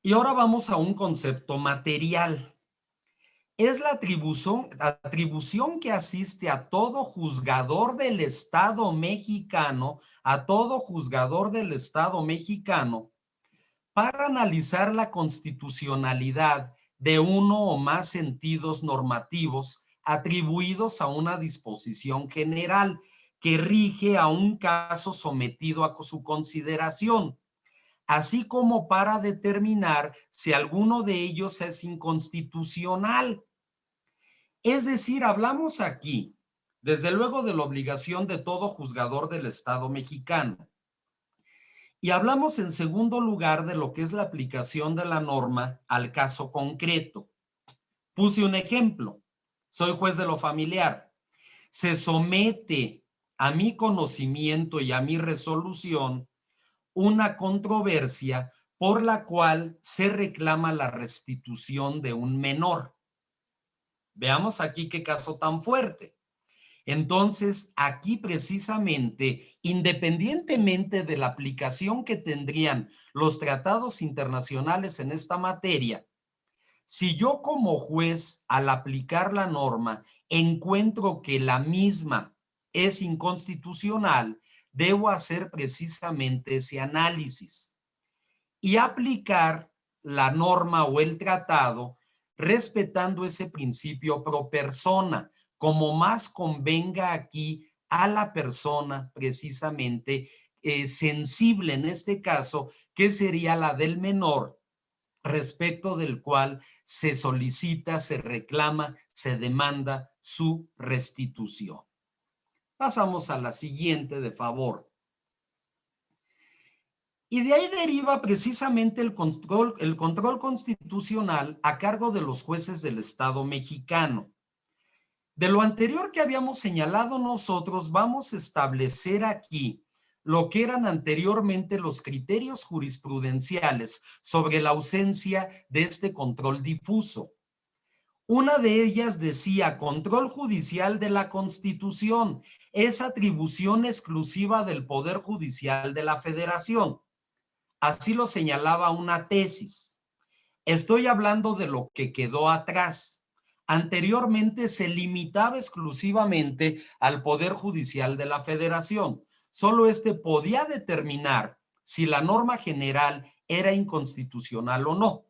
Y ahora vamos a un concepto material. Es la atribución que asiste a todo juzgador del Estado mexicano, a todo juzgador del Estado mexicano, para analizar la constitucionalidad de uno o más sentidos normativos atribuidos a una disposición general que rige a un caso sometido a su consideración, así como para determinar si alguno de ellos es inconstitucional. Es decir, hablamos aquí, desde luego, de la obligación de todo juzgador del Estado mexicano. Y hablamos en segundo lugar de lo que es la aplicación de la norma al caso concreto. Puse un ejemplo. Soy juez de lo familiar. Se somete a mi conocimiento y a mi resolución una controversia por la cual se reclama la restitución de un menor. Veamos aquí qué caso tan fuerte. Entonces, aquí precisamente, independientemente de la aplicación que tendrían los tratados internacionales en esta materia, si yo como juez, al aplicar la norma, encuentro que la misma es inconstitucional, debo hacer precisamente ese análisis y aplicar la norma o el tratado respetando ese principio pro persona, como más convenga aquí a la persona precisamente sensible en este caso, que sería la del menor, respecto del cual se solicita, se reclama, se demanda su restitución. Pasamos a la siguiente, de favor. Y de ahí deriva precisamente el control constitucional a cargo de los jueces del Estado mexicano. De lo anterior que habíamos señalado nosotros, vamos a establecer aquí lo que eran anteriormente los criterios jurisprudenciales sobre la ausencia de este control difuso. Una de ellas decía, control judicial de la Constitución, es atribución exclusiva del Poder Judicial de la Federación. Así lo señalaba una tesis. Estoy hablando de lo que quedó atrás. Anteriormente se limitaba exclusivamente al Poder Judicial de la Federación. Solo este podía determinar si la norma general era inconstitucional o no.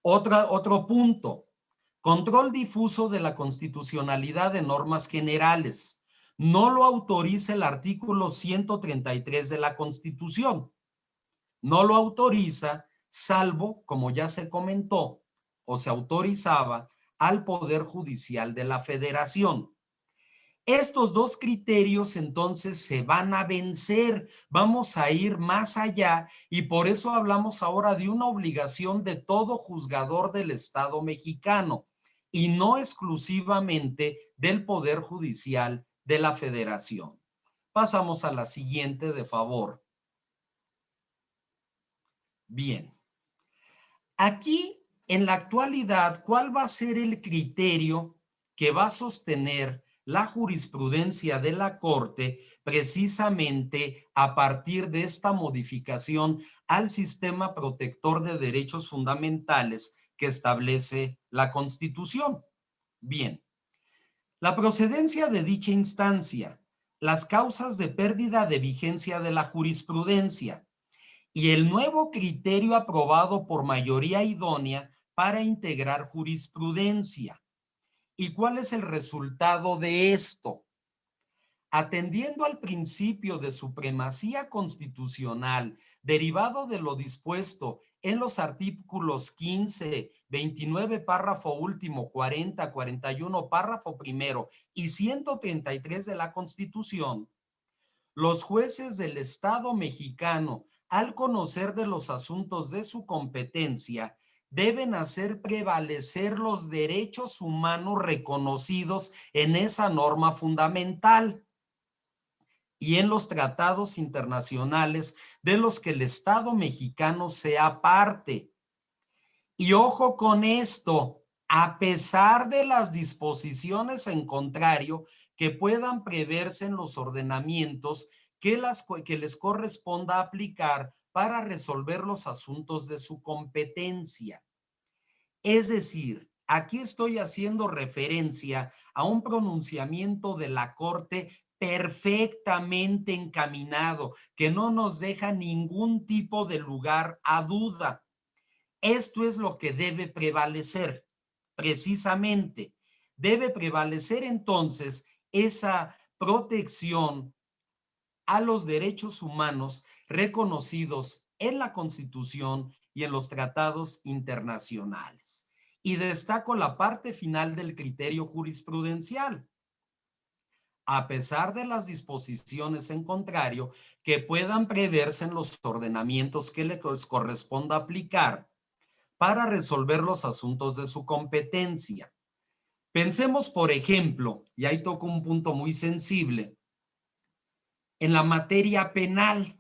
Otro punto, control difuso de la constitucionalidad de normas generales. No lo autoriza el artículo 133 de la Constitución. No lo autoriza, salvo, como ya se comentó, o se autorizaba al Poder Judicial de la Federación. Estos dos criterios entonces se van a vencer, vamos a ir más allá y por eso hablamos ahora de una obligación de todo juzgador del Estado mexicano y no exclusivamente del Poder Judicial de la Federación. Pasamos a la siguiente, de favor. Bien. Aquí, en la actualidad, ¿cuál va a ser el criterio que va a sostener la jurisprudencia de la Corte precisamente a partir de esta modificación al sistema protector de derechos fundamentales que establece la Constitución? Bien, la procedencia de dicha instancia, las causas de pérdida de vigencia de la jurisprudencia, y el nuevo criterio aprobado por mayoría idónea para integrar jurisprudencia. ¿Y cuál es el resultado de esto? Atendiendo al principio de supremacía constitucional derivado de lo dispuesto en los artículos 15, 29, párrafo último, 40, 41, párrafo primero y 133 de la Constitución, los jueces del Estado mexicano, al conocer de los asuntos de su competencia, deben hacer prevalecer los derechos humanos reconocidos en esa norma fundamental y en los tratados internacionales de los que el Estado mexicano sea parte. Y ojo con esto, a pesar de las disposiciones en contrario que puedan preverse en los ordenamientos que les corresponda aplicar para resolver los asuntos de su competencia. Es decir, aquí estoy haciendo referencia a un pronunciamiento de la Corte perfectamente encaminado, que no nos deja ningún tipo de lugar a duda. Esto es lo que debe prevalecer, precisamente. Debe prevalecer entonces esa protección a los derechos humanos reconocidos en la Constitución y en los tratados internacionales. Y destaco la parte final del criterio jurisprudencial. A pesar de las disposiciones en contrario que puedan preverse en los ordenamientos que les corresponda aplicar para resolver los asuntos de su competencia. Pensemos, por ejemplo, y ahí toco un punto muy sensible, en la materia penal,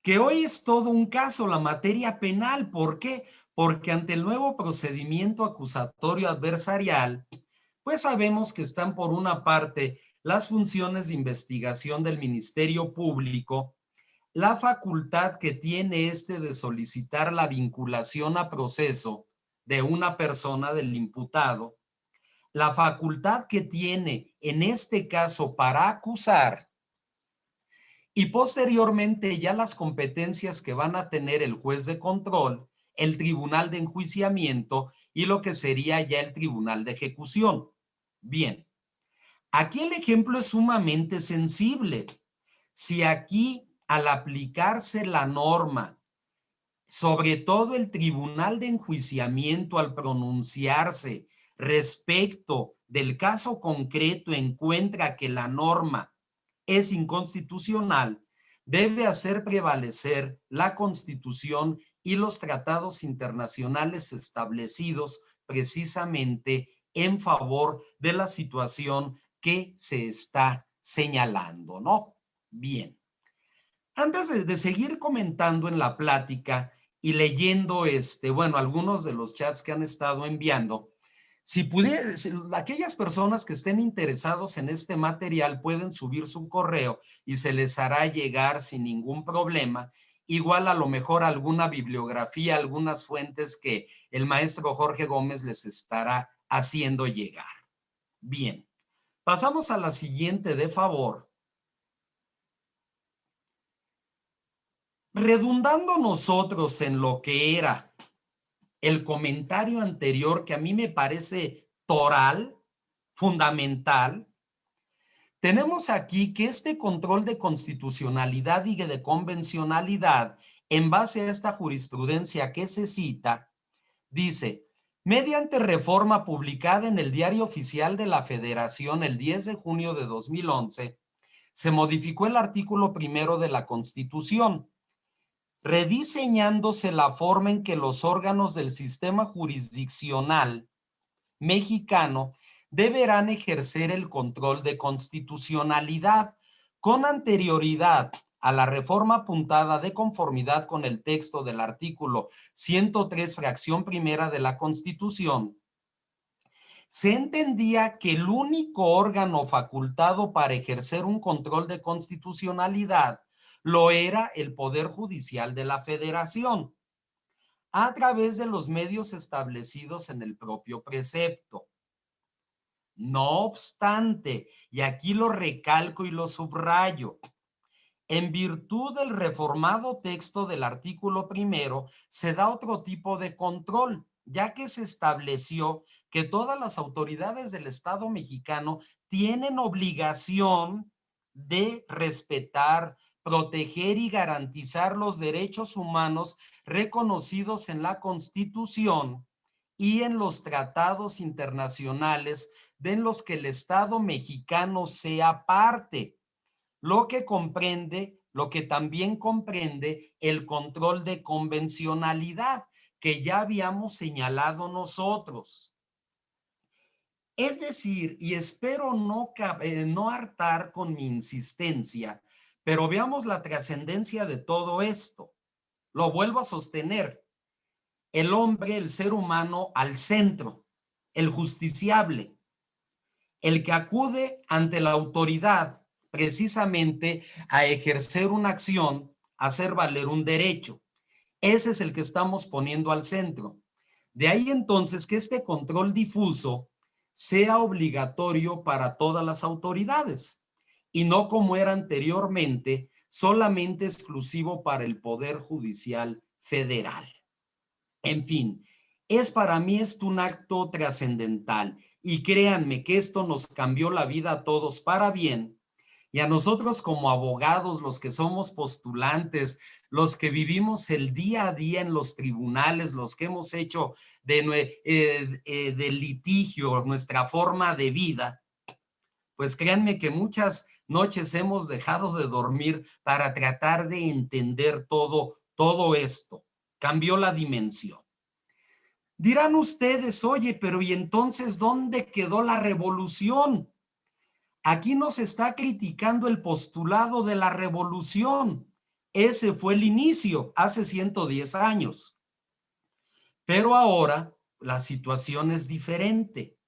que hoy es todo un caso, la materia penal. ¿Por qué? Porque ante el nuevo procedimiento acusatorio adversarial, pues sabemos que están por una parte las funciones de investigación del Ministerio Público, la facultad que tiene este de solicitar la vinculación a proceso de una persona, del imputado, la facultad que tiene en este caso para acusar y posteriormente ya las competencias que van a tener el juez de control, el tribunal de enjuiciamiento y lo que sería ya el tribunal de ejecución. Bien, aquí el ejemplo es sumamente sensible. Si aquí al aplicarse la norma, sobre todo el tribunal de enjuiciamiento al pronunciarse respecto del caso concreto encuentra que la norma es inconstitucional, debe hacer prevalecer la Constitución y los tratados internacionales establecidos precisamente en favor de la situación que se está señalando, ¿no? Bien. Antes de seguir comentando en la plática y leyendo, bueno, algunos de los chats que han estado enviando, si aquellas personas que estén interesados en este material pueden subir su correo y se les hará llegar sin ningún problema. Igual a lo mejor alguna bibliografía, algunas fuentes que el maestro Jorge Gómez les estará haciendo llegar. Bien, pasamos a la siguiente, de favor. Redundando nosotros en lo que era el comentario anterior, que a mí me parece toral, fundamental, tenemos aquí que este control de constitucionalidad y de convencionalidad, en base a esta jurisprudencia que se cita, dice: mediante reforma publicada en el Diario Oficial de la Federación el 10 de junio de 2011, se modificó el artículo 1 de la Constitución, rediseñándose la forma en que los órganos del sistema jurisdiccional mexicano deberán ejercer el control de constitucionalidad con anterioridad a la reforma apuntada de conformidad con el texto del artículo 103, fracción primera de la Constitución. Se entendía que el único órgano facultado para ejercer un control de constitucionalidad lo era el Poder Judicial de la Federación, a través de los medios establecidos en el propio precepto. No obstante, y aquí lo recalco y lo subrayo, en virtud del reformado texto del artículo 1, se da otro tipo de control, ya que se estableció que todas las autoridades del Estado mexicano tienen obligación de respetar, proteger y garantizar los derechos humanos reconocidos en la Constitución y en los tratados internacionales de los que el Estado mexicano sea parte, lo que también comprende el control de convencionalidad que ya habíamos señalado nosotros. Es decir, y espero no hartar con mi insistencia, pero veamos la trascendencia de todo esto. Lo vuelvo a sostener. El hombre, el ser humano al centro, el justiciable, el que acude ante la autoridad precisamente a ejercer una acción, a hacer valer un derecho. Ese es el que estamos poniendo al centro. De ahí entonces que este control difuso sea obligatorio para todas las autoridades y no como era anteriormente, solamente exclusivo para el Poder Judicial Federal. En fin, para mí esto un acto trascendental y créanme que esto nos cambió la vida a todos para bien, y a nosotros como abogados, los que somos postulantes, los que vivimos el día a día en los tribunales, los que hemos hecho del litigio nuestra forma de vida, pues créanme que muchas noches hemos dejado de dormir para tratar de entender todo esto. Cambió la dimensión. Dirán ustedes: oye, pero ¿y entonces dónde quedó la revolución? Aquí nos está criticando el postulado de la revolución. Ese fue el inicio, hace 110 años. Pero ahora la situación es diferente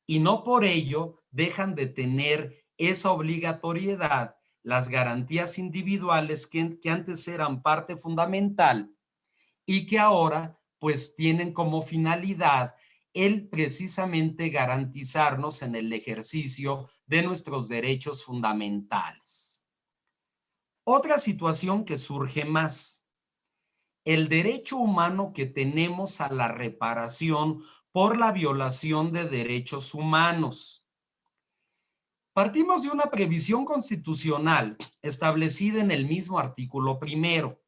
y no por ello dejan de tener esa obligatoriedad, las garantías individuales que antes eran parte fundamental y que ahora pues tienen como finalidad el precisamente garantizarnos en el ejercicio de nuestros derechos fundamentales. Otra situación que surge más: el derecho humano que tenemos a la reparación por la violación de derechos humanos. Partimos de una previsión constitucional establecida en el mismo artículo 1,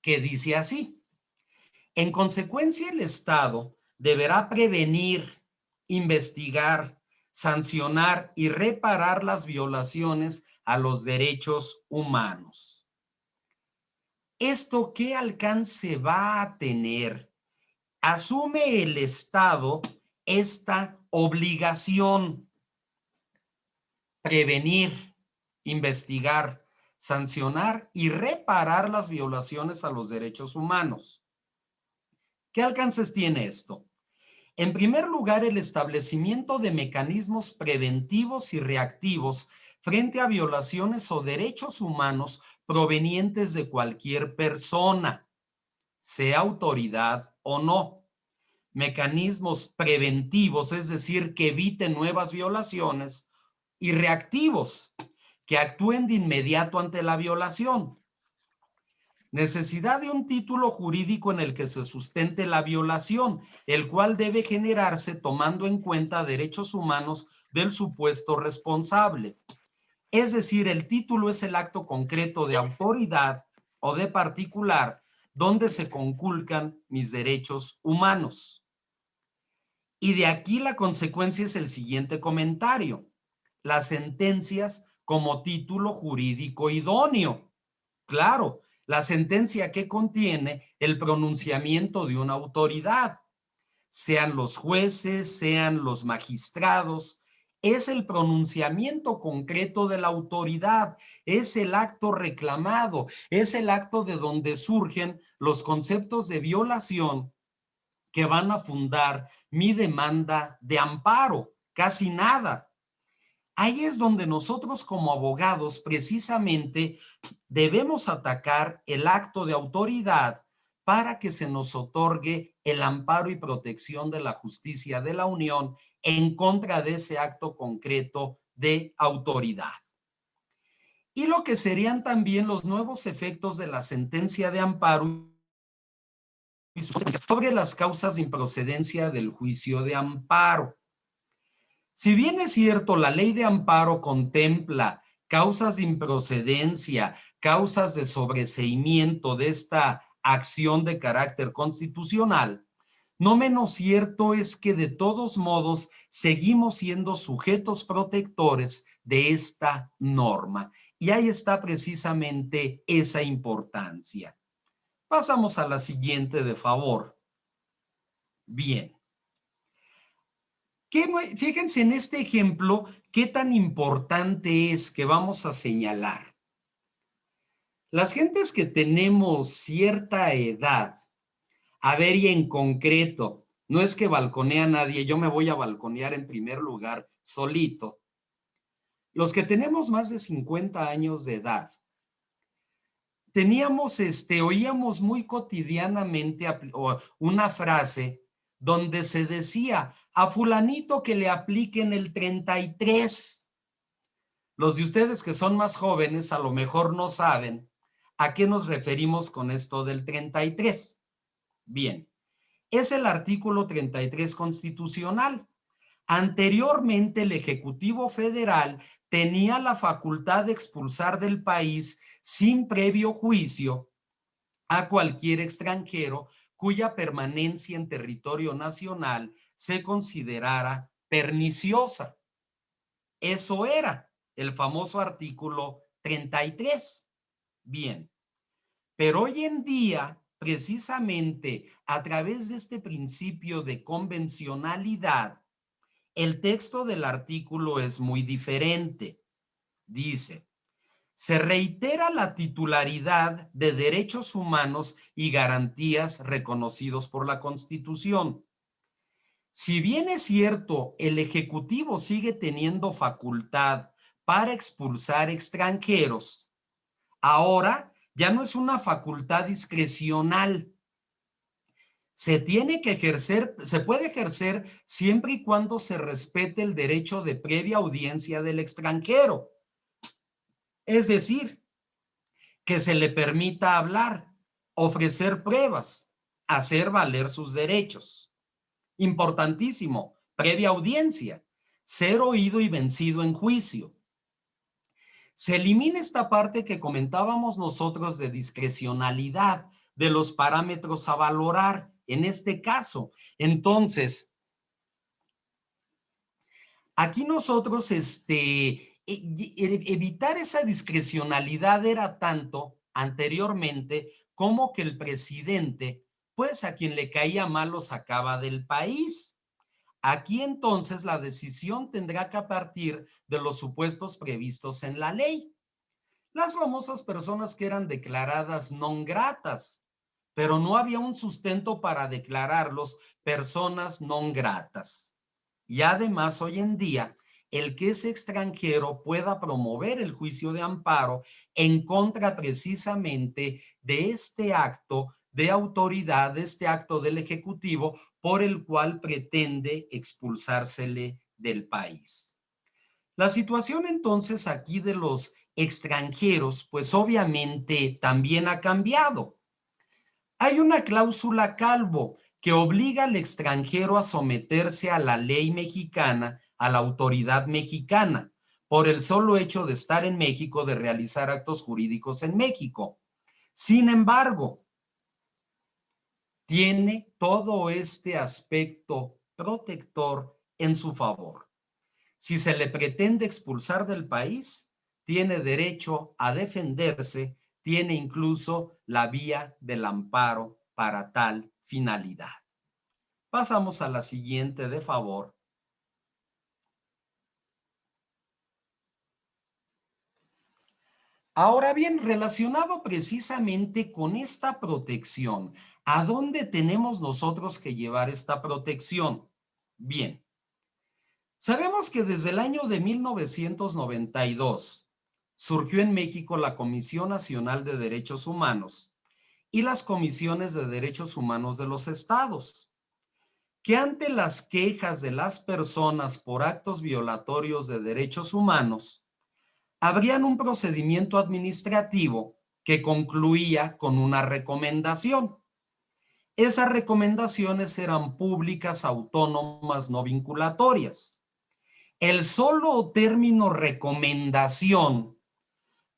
que dice así: en consecuencia, el Estado deberá prevenir, investigar, sancionar y reparar las violaciones a los derechos humanos. ¿Esto qué alcance va a tener? Asume el Estado esta obligación: prevenir, investigar, sancionar y reparar las violaciones a los derechos humanos. ¿Qué alcances tiene esto? En primer lugar, el establecimiento de mecanismos preventivos y reactivos frente a violaciones o derechos humanos provenientes de cualquier persona, sea autoridad o no. Mecanismos preventivos, es decir, que eviten nuevas violaciones, y reactivos, que actúen de inmediato ante la violación. Necesidad de un título jurídico en el que se sustente la violación, el cual debe generarse tomando en cuenta derechos humanos del supuesto responsable. Es decir, el título es el acto concreto de autoridad o de particular donde se conculcan mis derechos humanos. Y de aquí la consecuencia es el siguiente comentario: las sentencias como título jurídico idóneo. Claro, la sentencia que contiene el pronunciamiento de una autoridad, sean los jueces, sean los magistrados, es el pronunciamiento concreto de la autoridad, es el acto reclamado, es el acto de donde surgen los conceptos de violación que van a fundar mi demanda de amparo. Casi nada. Ahí es donde nosotros como abogados precisamente debemos atacar el acto de autoridad para que se nos otorgue el amparo y protección de la justicia de la Unión en contra de ese acto concreto de autoridad. Y lo que serían también los nuevos efectos de la sentencia de amparo sobre las causas de improcedencia del juicio de amparo. Si bien es cierto, la ley de amparo contempla causas de improcedencia, causas de sobreseimiento de esta acción de carácter constitucional, no menos cierto es que de todos modos seguimos siendo sujetos protectores de esta norma. Y ahí está precisamente esa importancia. Pasamos a la siguiente, de favor. Bien. Fíjense en este ejemplo qué tan importante es que vamos a señalar. Las gentes que tenemos cierta edad, a ver, y en concreto, no es que balconee a nadie, yo me voy a balconear en primer lugar solito. Los que tenemos más de 50 años de edad, oíamos muy cotidianamente una frase donde se decía: a fulanito que le apliquen el 33. Los de ustedes que son más jóvenes a lo mejor no saben a qué nos referimos con esto del 33. Bien, es el artículo 33 constitucional. Anteriormente, el Ejecutivo Federal tenía la facultad de expulsar del país sin previo juicio a cualquier extranjero cuya permanencia en territorio nacional se considerara perniciosa. Eso era el famoso artículo 33. Bien, pero hoy en día, precisamente a través de este principio de convencionalidad, el texto del artículo es muy diferente. Dice: se reitera la titularidad de derechos humanos y garantías reconocidos por la Constitución. Si bien es cierto, el Ejecutivo sigue teniendo facultad para expulsar extranjeros, ahora ya no es una facultad discrecional. Se puede ejercer siempre y cuando se respete el derecho de previa audiencia del extranjero. Es decir, que se le permita hablar, ofrecer pruebas, hacer valer sus derechos. Importantísimo, previa audiencia, ser oído y vencido en juicio. Se elimina esta parte que comentábamos nosotros de discrecionalidad, de los parámetros a valorar en este caso. Entonces, aquí nosotros evitar esa discrecionalidad era tanto anteriormente como que el presidente, pues a quien le caía mal lo sacaba del país. Aquí entonces la decisión tendrá que partir de los supuestos previstos en la ley. las famosas personas que eran declaradas non gratas, pero no había un sustento para declararlos personas non gratas. Y además, hoy en día, el que es extranjero pueda promover el juicio de amparo en contra precisamente de este acto de autoridad, de este acto del Ejecutivo por el cual pretende expulsársele del país. La situación entonces aquí de los extranjeros, pues obviamente también ha cambiado. Hay una cláusula Calvo que obliga al extranjero a someterse a la ley mexicana, a la autoridad mexicana, por el solo hecho de estar en México, de realizar actos jurídicos en México. Sin embargo, tiene todo este aspecto protector en su favor. Si se le pretende expulsar del país, tiene derecho a defenderse, tiene incluso la vía del amparo para tal finalidad. Pasamos a la siguiente, de favor. Ahora bien, relacionado precisamente con esta protección, ¿a dónde tenemos nosotros que llevar esta protección? Bien, sabemos que desde el año de 1992 surgió en México la Comisión Nacional de Derechos Humanos y las comisiones de derechos humanos de los estados, que ante las quejas de las personas por actos violatorios de derechos humanos, habrían un procedimiento administrativo que concluía con una recomendación. Esas recomendaciones eran públicas, autónomas, no vinculatorias. El solo término recomendación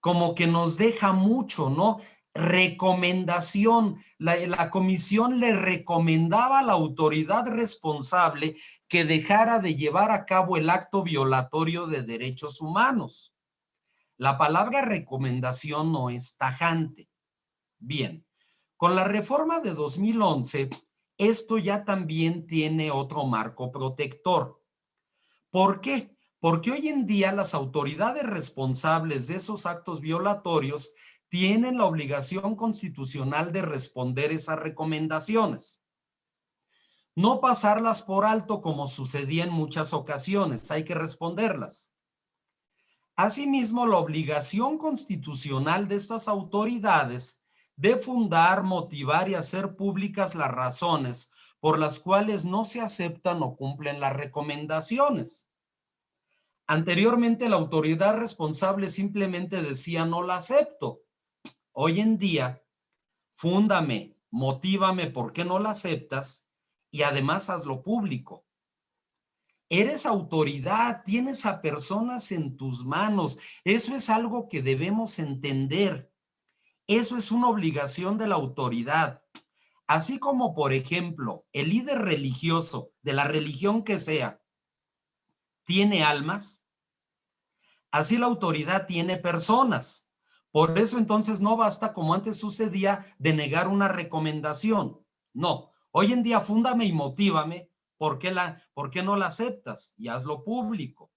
como que nos deja mucho, ¿no? Recomendación. La comisión le recomendaba a la autoridad responsable que dejara de llevar a cabo el acto violatorio de derechos humanos. La palabra recomendación no es tajante. Bien, con la reforma de 2011, esto ya también tiene otro marco protector. ¿Por qué? Porque hoy en día las autoridades responsables de esos actos violatorios tienen la obligación constitucional de responder esas recomendaciones. No pasarlas por alto como sucedía en muchas ocasiones, hay que responderlas. Asimismo, la obligación constitucional de estas autoridades de fundar, motivar y hacer públicas las razones por las cuales no se aceptan o cumplen las recomendaciones. Anteriormente, la autoridad responsable simplemente decía no la acepto. Hoy en día, fúndame, motívame por qué no la aceptas y además hazlo público. Eres autoridad, tienes a personas en tus manos. Eso es algo que debemos entender. Eso es una obligación de la autoridad. Así como, por ejemplo, el líder religioso de la religión que sea tiene almas, así la autoridad tiene personas. Por eso entonces no basta, como antes sucedía, de negar una recomendación. No, hoy en día fúndame y motívame. ¿Por qué no la aceptas? Y hazlo público.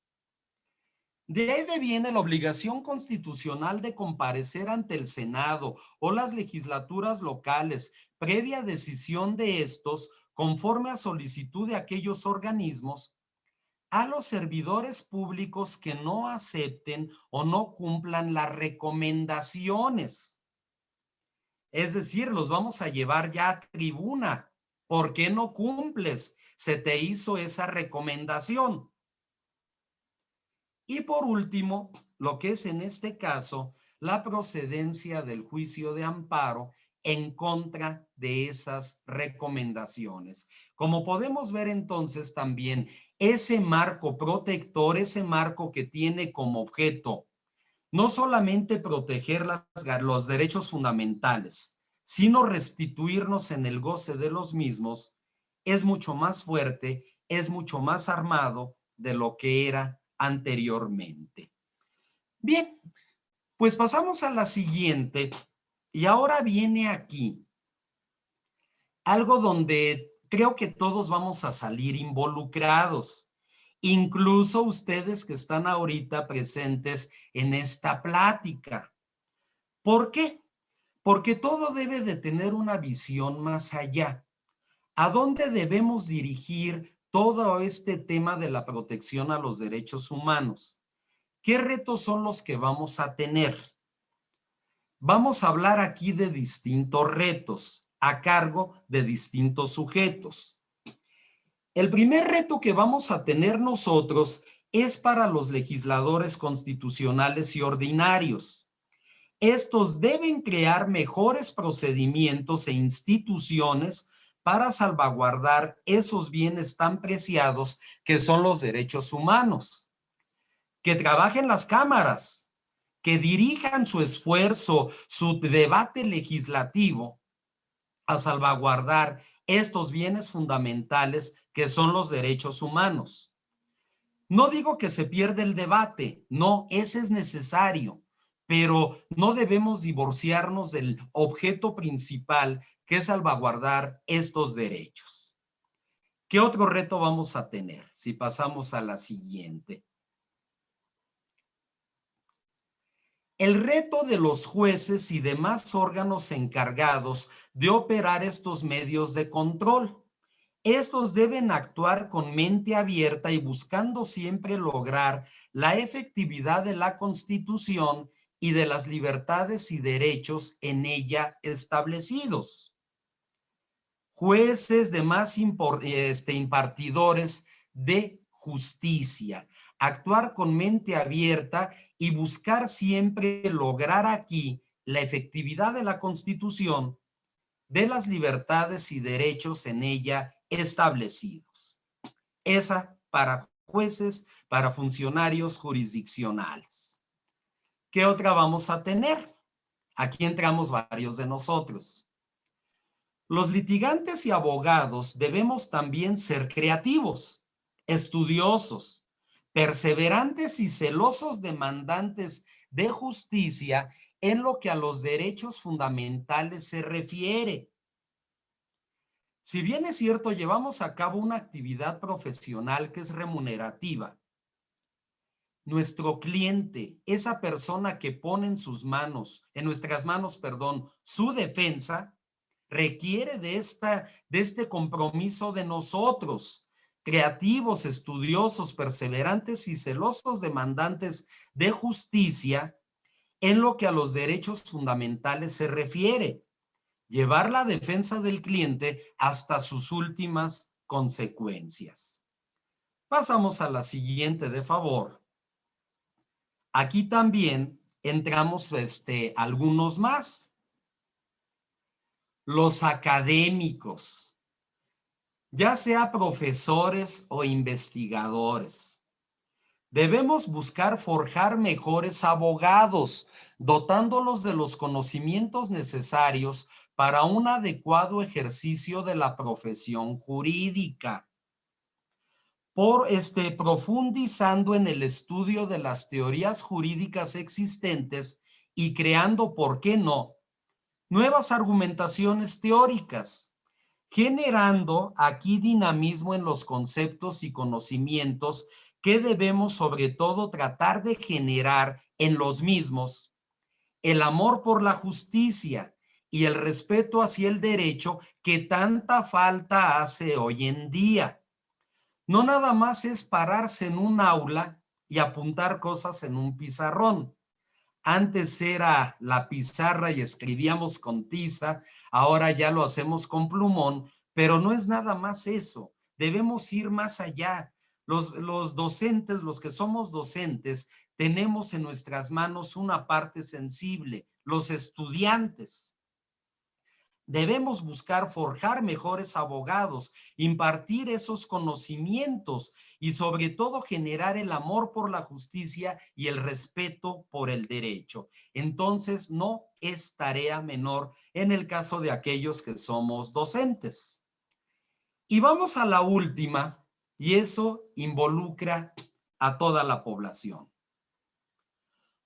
De ahí deviene la obligación constitucional de comparecer ante el Senado o las legislaturas locales, previa decisión de estos, conforme a solicitud de aquellos organismos, a los servidores públicos que no acepten o no cumplan las recomendaciones. Es decir, los vamos a llevar ya a tribuna. ¿Por qué no cumples? Se te hizo esa recomendación. Y por último, lo que es en este caso la procedencia del juicio de amparo en contra de esas recomendaciones. Como podemos ver entonces también, ese marco protector, ese marco que tiene como objeto no solamente proteger los derechos fundamentales, sino restituirnos en el goce de los mismos, es mucho más fuerte, es mucho más armado de lo que era anteriormente. Bien, pues pasamos a la siguiente y ahora viene aquí algo donde creo que todos vamos a salir involucrados, incluso ustedes que están ahorita presentes en esta plática. ¿Por qué? Porque todo debe de tener una visión más allá. ¿A dónde debemos dirigir todo este tema de la protección a los derechos humanos? ¿Qué retos son los que vamos a tener? Vamos a hablar aquí de distintos retos a cargo de distintos sujetos. El primer reto que vamos a tener nosotros es para los legisladores constitucionales y ordinarios. Estos deben crear mejores procedimientos e instituciones para salvaguardar esos bienes tan preciados que son los derechos humanos. Que trabajen las cámaras, que dirijan su esfuerzo, su debate legislativo a salvaguardar estos bienes fundamentales que son los derechos humanos. No digo que se pierda el debate, no, ese es necesario, pero no debemos divorciarnos del objeto principal, que es salvaguardar estos derechos. ¿Qué otro reto vamos a tener si pasamos a la siguiente? El reto de los jueces y demás órganos encargados de operar estos medios de control. Estos deben actuar con mente abierta y buscando siempre lograr la efectividad de la Constitución y de las libertades y derechos en ella establecidos. Jueces, demás impartidores de justicia, actuar con mente abierta y buscar siempre lograr aquí la efectividad de la Constitución, de las libertades y derechos en ella establecidos. Esa para jueces, para funcionarios jurisdiccionales. ¿Qué otra vamos a tener? Aquí entramos varios de nosotros. Los litigantes y abogados debemos también ser creativos, estudiosos, perseverantes y celosos demandantes de justicia en lo que a los derechos fundamentales se refiere. Si bien es cierto, llevamos a cabo una actividad profesional que es remunerativa, nuestro cliente, esa persona que pone en nuestras manos, su defensa, requiere de este compromiso de nosotros, creativos, estudiosos, perseverantes y celosos demandantes de justicia en lo que a los derechos fundamentales se refiere. Llevar la defensa del cliente hasta sus últimas consecuencias. Pasamos a la siguiente, de favor. Aquí también entramos algunos más. Los académicos, ya sea profesores o investigadores. Debemos buscar forjar mejores abogados, dotándolos de los conocimientos necesarios para un adecuado ejercicio de la profesión jurídica. Profundizando en el estudio de las teorías jurídicas existentes y creando, ¿por qué no?, nuevas argumentaciones teóricas, generando aquí dinamismo en los conceptos y conocimientos que debemos sobre todo tratar de generar en los mismos. El amor por la justicia y el respeto hacia el derecho que tanta falta hace hoy en día. No nada más es pararse en un aula y apuntar cosas en un pizarrón. Antes era la pizarra y escribíamos con tiza, ahora ya lo hacemos con plumón, pero no es nada más eso. Debemos ir más allá. Los docentes, los que somos docentes, tenemos en nuestras manos una parte sensible, los estudiantes. Debemos buscar forjar mejores abogados, impartir esos conocimientos y sobre todo generar el amor por la justicia y el respeto por el derecho. Entonces, no es tarea menor en el caso de aquellos que somos docentes. Y vamos a la última, y eso involucra a toda la población.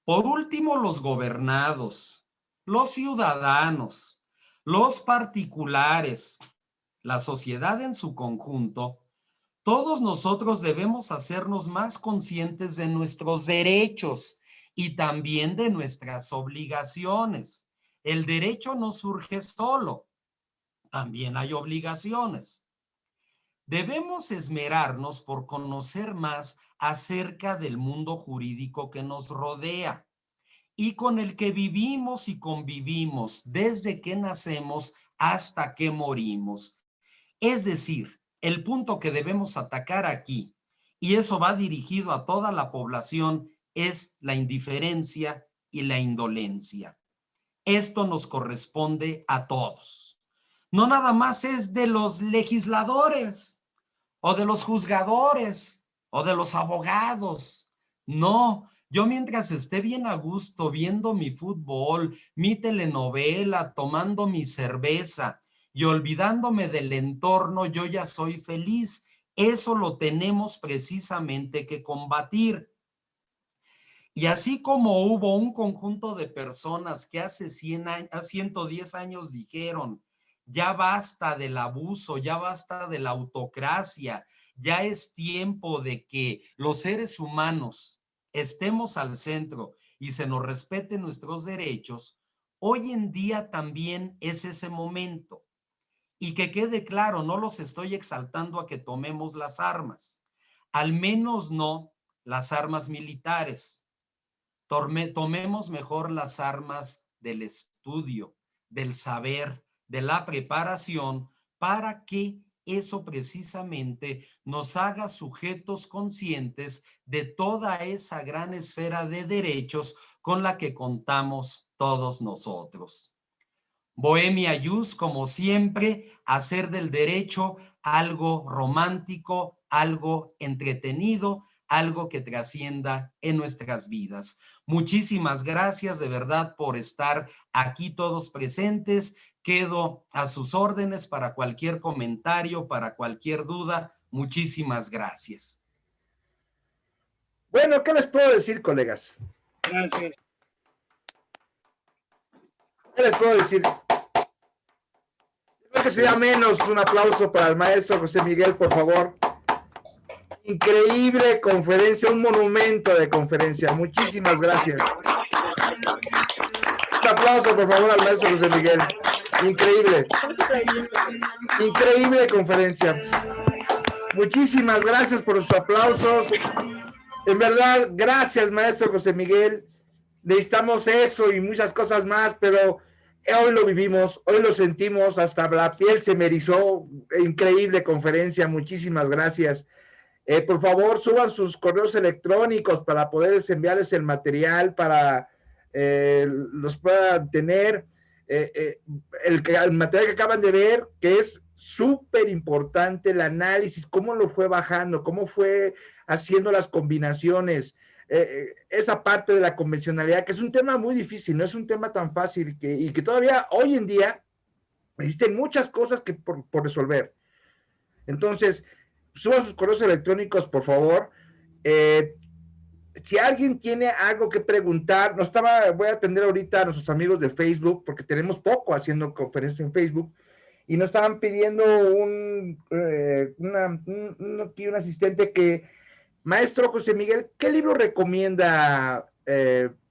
Por último, los gobernados, los ciudadanos, los particulares, la sociedad en su conjunto, todos nosotros debemos hacernos más conscientes de nuestros derechos y también de nuestras obligaciones. El derecho no surge solo, también hay obligaciones. Debemos esmerarnos por conocer más acerca del mundo jurídico que nos rodea y con el que vivimos y convivimos desde que nacemos hasta que morimos. Es decir, el punto que debemos atacar aquí, y eso va dirigido a toda la población, es la indiferencia y la indolencia. Esto nos corresponde a todos. No nada más es de los legisladores o de los juzgadores o de los abogados. No, yo mientras esté bien a gusto viendo mi fútbol, mi telenovela, tomando mi cerveza y olvidándome del entorno, yo ya soy feliz. Eso lo tenemos precisamente que combatir. Y así como hubo un conjunto de personas que hace 110 años dijeron, ya basta del abuso, ya basta de la autocracia, ya es tiempo de que los seres humanos estemos al centro y se nos respeten nuestros derechos, hoy en día también es ese momento. Y que quede claro, no los estoy exaltando a que tomemos las armas, al menos no las armas militares. Tomemos mejor las armas del estudio, del saber, de la preparación, para que eso precisamente nos haga sujetos conscientes de toda esa gran esfera de derechos con la que contamos todos nosotros. Bohemia Jus, como siempre, hacer del derecho algo romántico, algo entretenido, algo que trascienda en nuestras vidas. Muchísimas gracias de verdad por estar aquí todos presentes. Quedo a sus órdenes para cualquier comentario, para cualquier duda. Muchísimas gracias. Bueno, ¿qué les puedo decir, colegas? Gracias. ¿Qué les puedo decir? Creo que sería menos un aplauso para el maestro José Miguel, por favor. Increíble conferencia, un monumento de conferencia. Muchísimas gracias. Un aplauso, por favor, al maestro José Miguel. Increíble. Increíble conferencia. Muchísimas gracias por sus aplausos. En verdad, gracias, maestro José Miguel. Necesitamos eso y muchas cosas más, pero hoy lo vivimos, hoy lo sentimos, hasta la piel se me erizó. Increíble conferencia, muchísimas gracias. Por favor, suban sus correos electrónicos para poder enviarles el material, para los puedan tener. El material que acaban de ver, que es súper importante, el análisis, cómo lo fue bajando, cómo fue haciendo las combinaciones, esa parte de la convencionalidad, que es un tema muy difícil, no es un tema tan fácil, y que todavía hoy en día existen muchas cosas que por resolver. Entonces, suban sus correos electrónicos, por favor. Si alguien tiene algo que preguntar, voy a atender ahorita a nuestros amigos de Facebook, porque tenemos poco haciendo conferencias en Facebook, y nos estaban pidiendo un asistente que, maestro José Miguel, ¿qué libro recomienda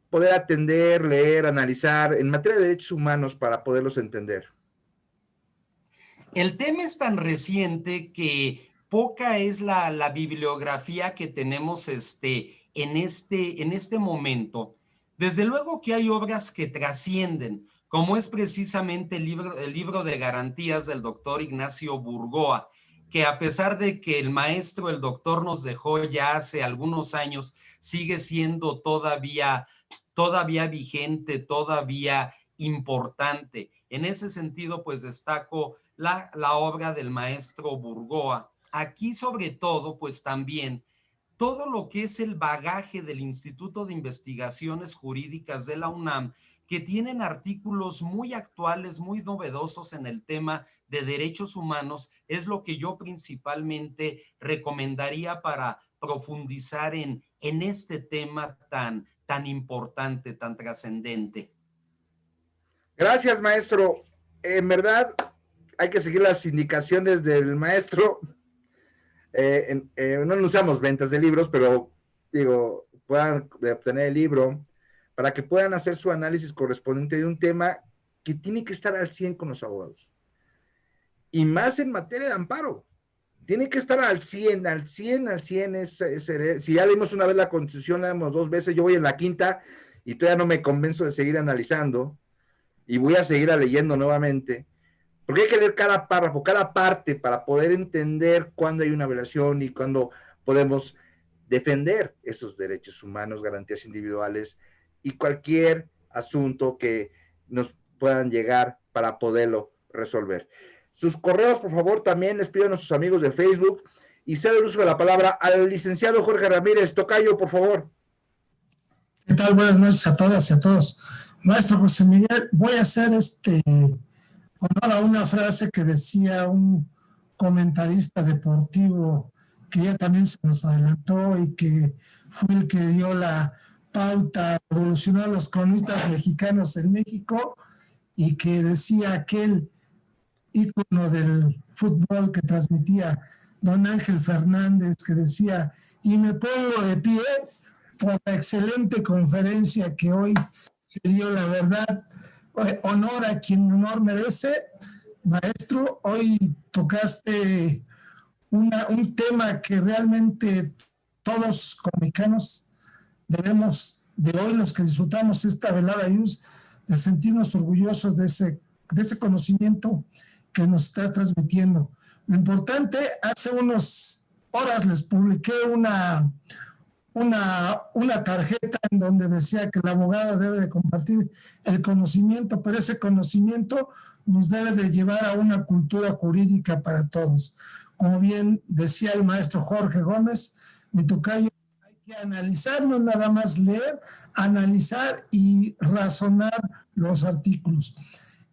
poder atender, leer, analizar en materia de derechos humanos para poderlos entender? El tema es tan reciente que poca es la bibliografía que tenemos en este momento. Desde luego que hay obras que trascienden, como es precisamente el libro de garantías del doctor Ignacio Burgoa, que a pesar de que el maestro, el doctor, nos dejó ya hace algunos años, sigue siendo todavía vigente, todavía importante. En ese sentido, pues destaco la obra del maestro Burgoa. Aquí, sobre todo, pues también todo lo que es el bagaje del Instituto de Investigaciones Jurídicas de la UNAM, que tienen artículos muy actuales, muy novedosos en el tema de derechos humanos, es lo que yo principalmente recomendaría para profundizar en este tema tan importante, tan trascendente. Gracias, maestro. En verdad, hay que seguir las indicaciones del maestro. No anunciamos ventas de libros, pero digo, puedan obtener el libro. para que puedan hacer su análisis correspondiente de un tema que tiene que estar al 100 con los abogados. Y más en materia de amparo. Tiene que estar al 100, al 100, al 100. Si ya leímos una vez la Constitución, la leímos 2 veces, yo voy en la quinta y todavía no me convenzo de seguir analizando y voy a seguir leyendo nuevamente, porque hay que leer cada párrafo, cada parte para poder entender cuándo hay una violación y cuándo podemos defender esos derechos humanos, garantías individuales y cualquier asunto que nos puedan llegar para poderlo resolver. Sus correos, por favor, también les pido a nuestros amigos de Facebook y cedo el uso de la palabra al licenciado Jorge Ramírez. Tocayo, por favor. ¿Qué tal? Buenas noches a todas y a todos. Maestro José Miguel, voy a hacer honor a una frase que decía un comentarista deportivo que ya también se nos adelantó y que fue el que dio la pauta, revolucionó a los cronistas mexicanos en México, y que decía aquel ícono del fútbol que transmitía don Ángel Fernández, que decía: y me pongo de pie por la excelente conferencia que hoy se dio. La verdad, honor a quien honor merece. Maestro, hoy tocaste un tema que realmente todos como mexicanos debemos, de hoy los que disfrutamos esta velada luz, de sentirnos orgullosos de ese conocimiento que nos estás transmitiendo. Lo importante, hace unas horas les publiqué una tarjeta en donde decía que el abogado debe de compartir el conocimiento, pero ese conocimiento nos debe de llevar a una cultura jurídica para todos. Como bien decía el maestro Jorge Gómez, mi tocayo, hay que analizar, no nada más leer, analizar y razonar los artículos.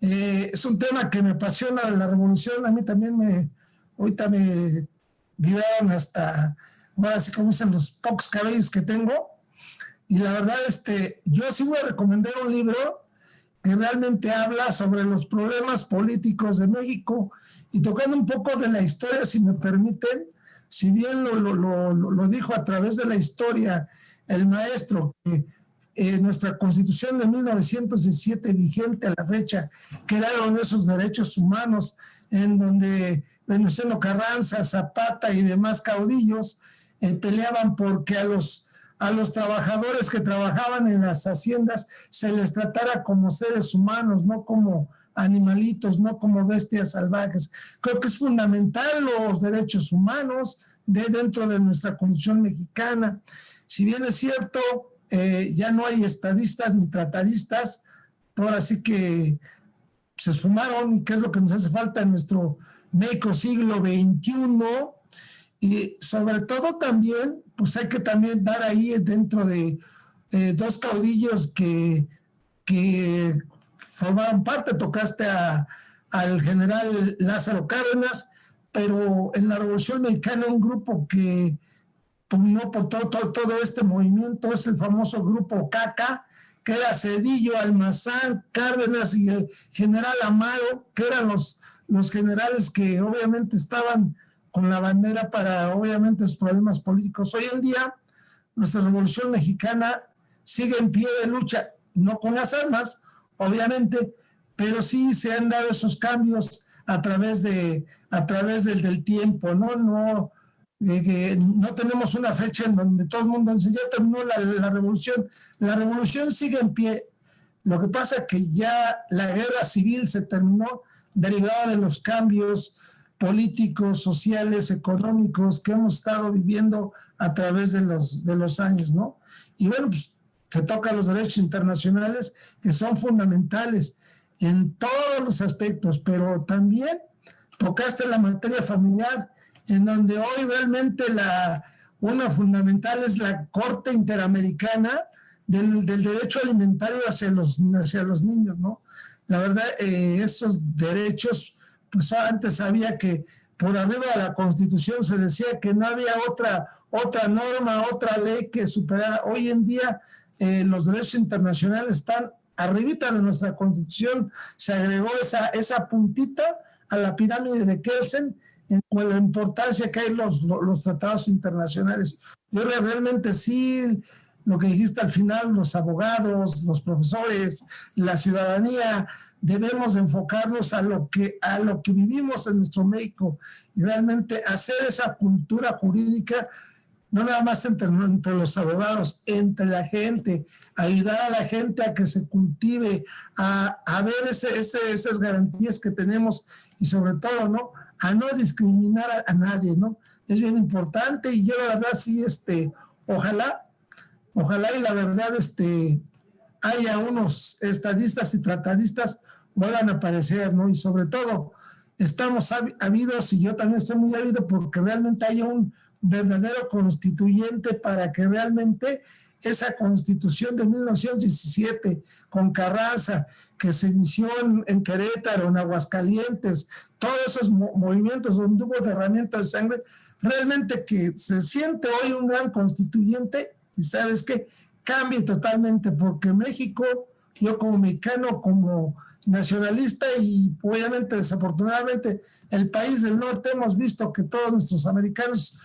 Es un tema que me apasiona, la revolución. A mí también ahorita me vibraron hasta, ahora sí como dicen, los pocos cabellos que tengo. Y la verdad, yo sí voy a recomendar un libro que realmente habla sobre los problemas políticos de México y tocando un poco de la historia, si me permiten. Si bien lo dijo a través de la historia el maestro, que nuestra Constitución de 1917, vigente a la fecha, crearon esos derechos humanos en donde Venustiano Carranza, Zapata y demás caudillos peleaban porque a los trabajadores que trabajaban en las haciendas se les tratara como seres humanos, no como animalitos, no como bestias salvajes. Creo que es fundamental los derechos humanos dentro de nuestra Constitución mexicana. Si bien es cierto, ya no hay estadistas ni tratadistas, ahora sí que se esfumaron, y qué es lo que nos hace falta en nuestro México siglo XXI. Y sobre todo también, pues hay que también dar ahí dentro de dos caudillos que formaron parte. Tocaste al general Lázaro Cárdenas, pero en la Revolución Mexicana un grupo que pugnó por todo este movimiento es el famoso grupo CACA, que era Zedillo, Almazán, Cárdenas y el general Amaro, que eran los generales que obviamente estaban con la bandera para obviamente los problemas políticos. Hoy en día nuestra Revolución Mexicana sigue en pie de lucha, no con las armas, obviamente, pero sí se han dado esos cambios a través del tiempo, ¿no? No tenemos una fecha en donde todo el mundo dice: ya terminó la revolución. La revolución sigue en pie. Lo que pasa es que ya la guerra civil se terminó, derivada de los cambios políticos, sociales, económicos que hemos estado viviendo a través de los años, ¿no? Y bueno, pues se toca los derechos internacionales, que son fundamentales en todos los aspectos, pero también tocaste la materia familiar, en donde hoy realmente una fundamental es la Corte Interamericana del derecho alimentario hacia los niños, ¿no? La verdad, esos derechos, pues antes había que por arriba de la Constitución se decía que no había otra norma, otra ley que superara. Hoy en día los derechos internacionales están arribita de nuestra Constitución. Se agregó esa puntita a la pirámide de Kelsen en la importancia que hay los tratados internacionales. Yo realmente sí lo que dijiste al final, los abogados, los profesores, la ciudadanía, debemos enfocarnos a lo que vivimos en nuestro México y realmente hacer esa cultura jurídica, no nada más entre los abogados, entre la gente, ayudar a la gente a que se cultive, a ver esas garantías que tenemos y sobre todo, ¿no? A no discriminar a nadie, ¿no? Es bien importante y yo la verdad sí, ojalá y la verdad, haya unos estadistas y tratadistas vuelvan a aparecer, ¿no? Y sobre todo, estamos ávidos, y yo también estoy muy ávido porque realmente haya un verdadero constituyente para que realmente esa constitución de 1917 con Carranza, que se inició en Querétaro, en Aguascalientes, todos esos movimientos donde hubo derramamiento de sangre, realmente que se siente hoy un gran constituyente y sabes qué, cambie totalmente, porque México, yo como mexicano, como nacionalista y obviamente desafortunadamente el país del norte, hemos visto que todos nuestros americanos,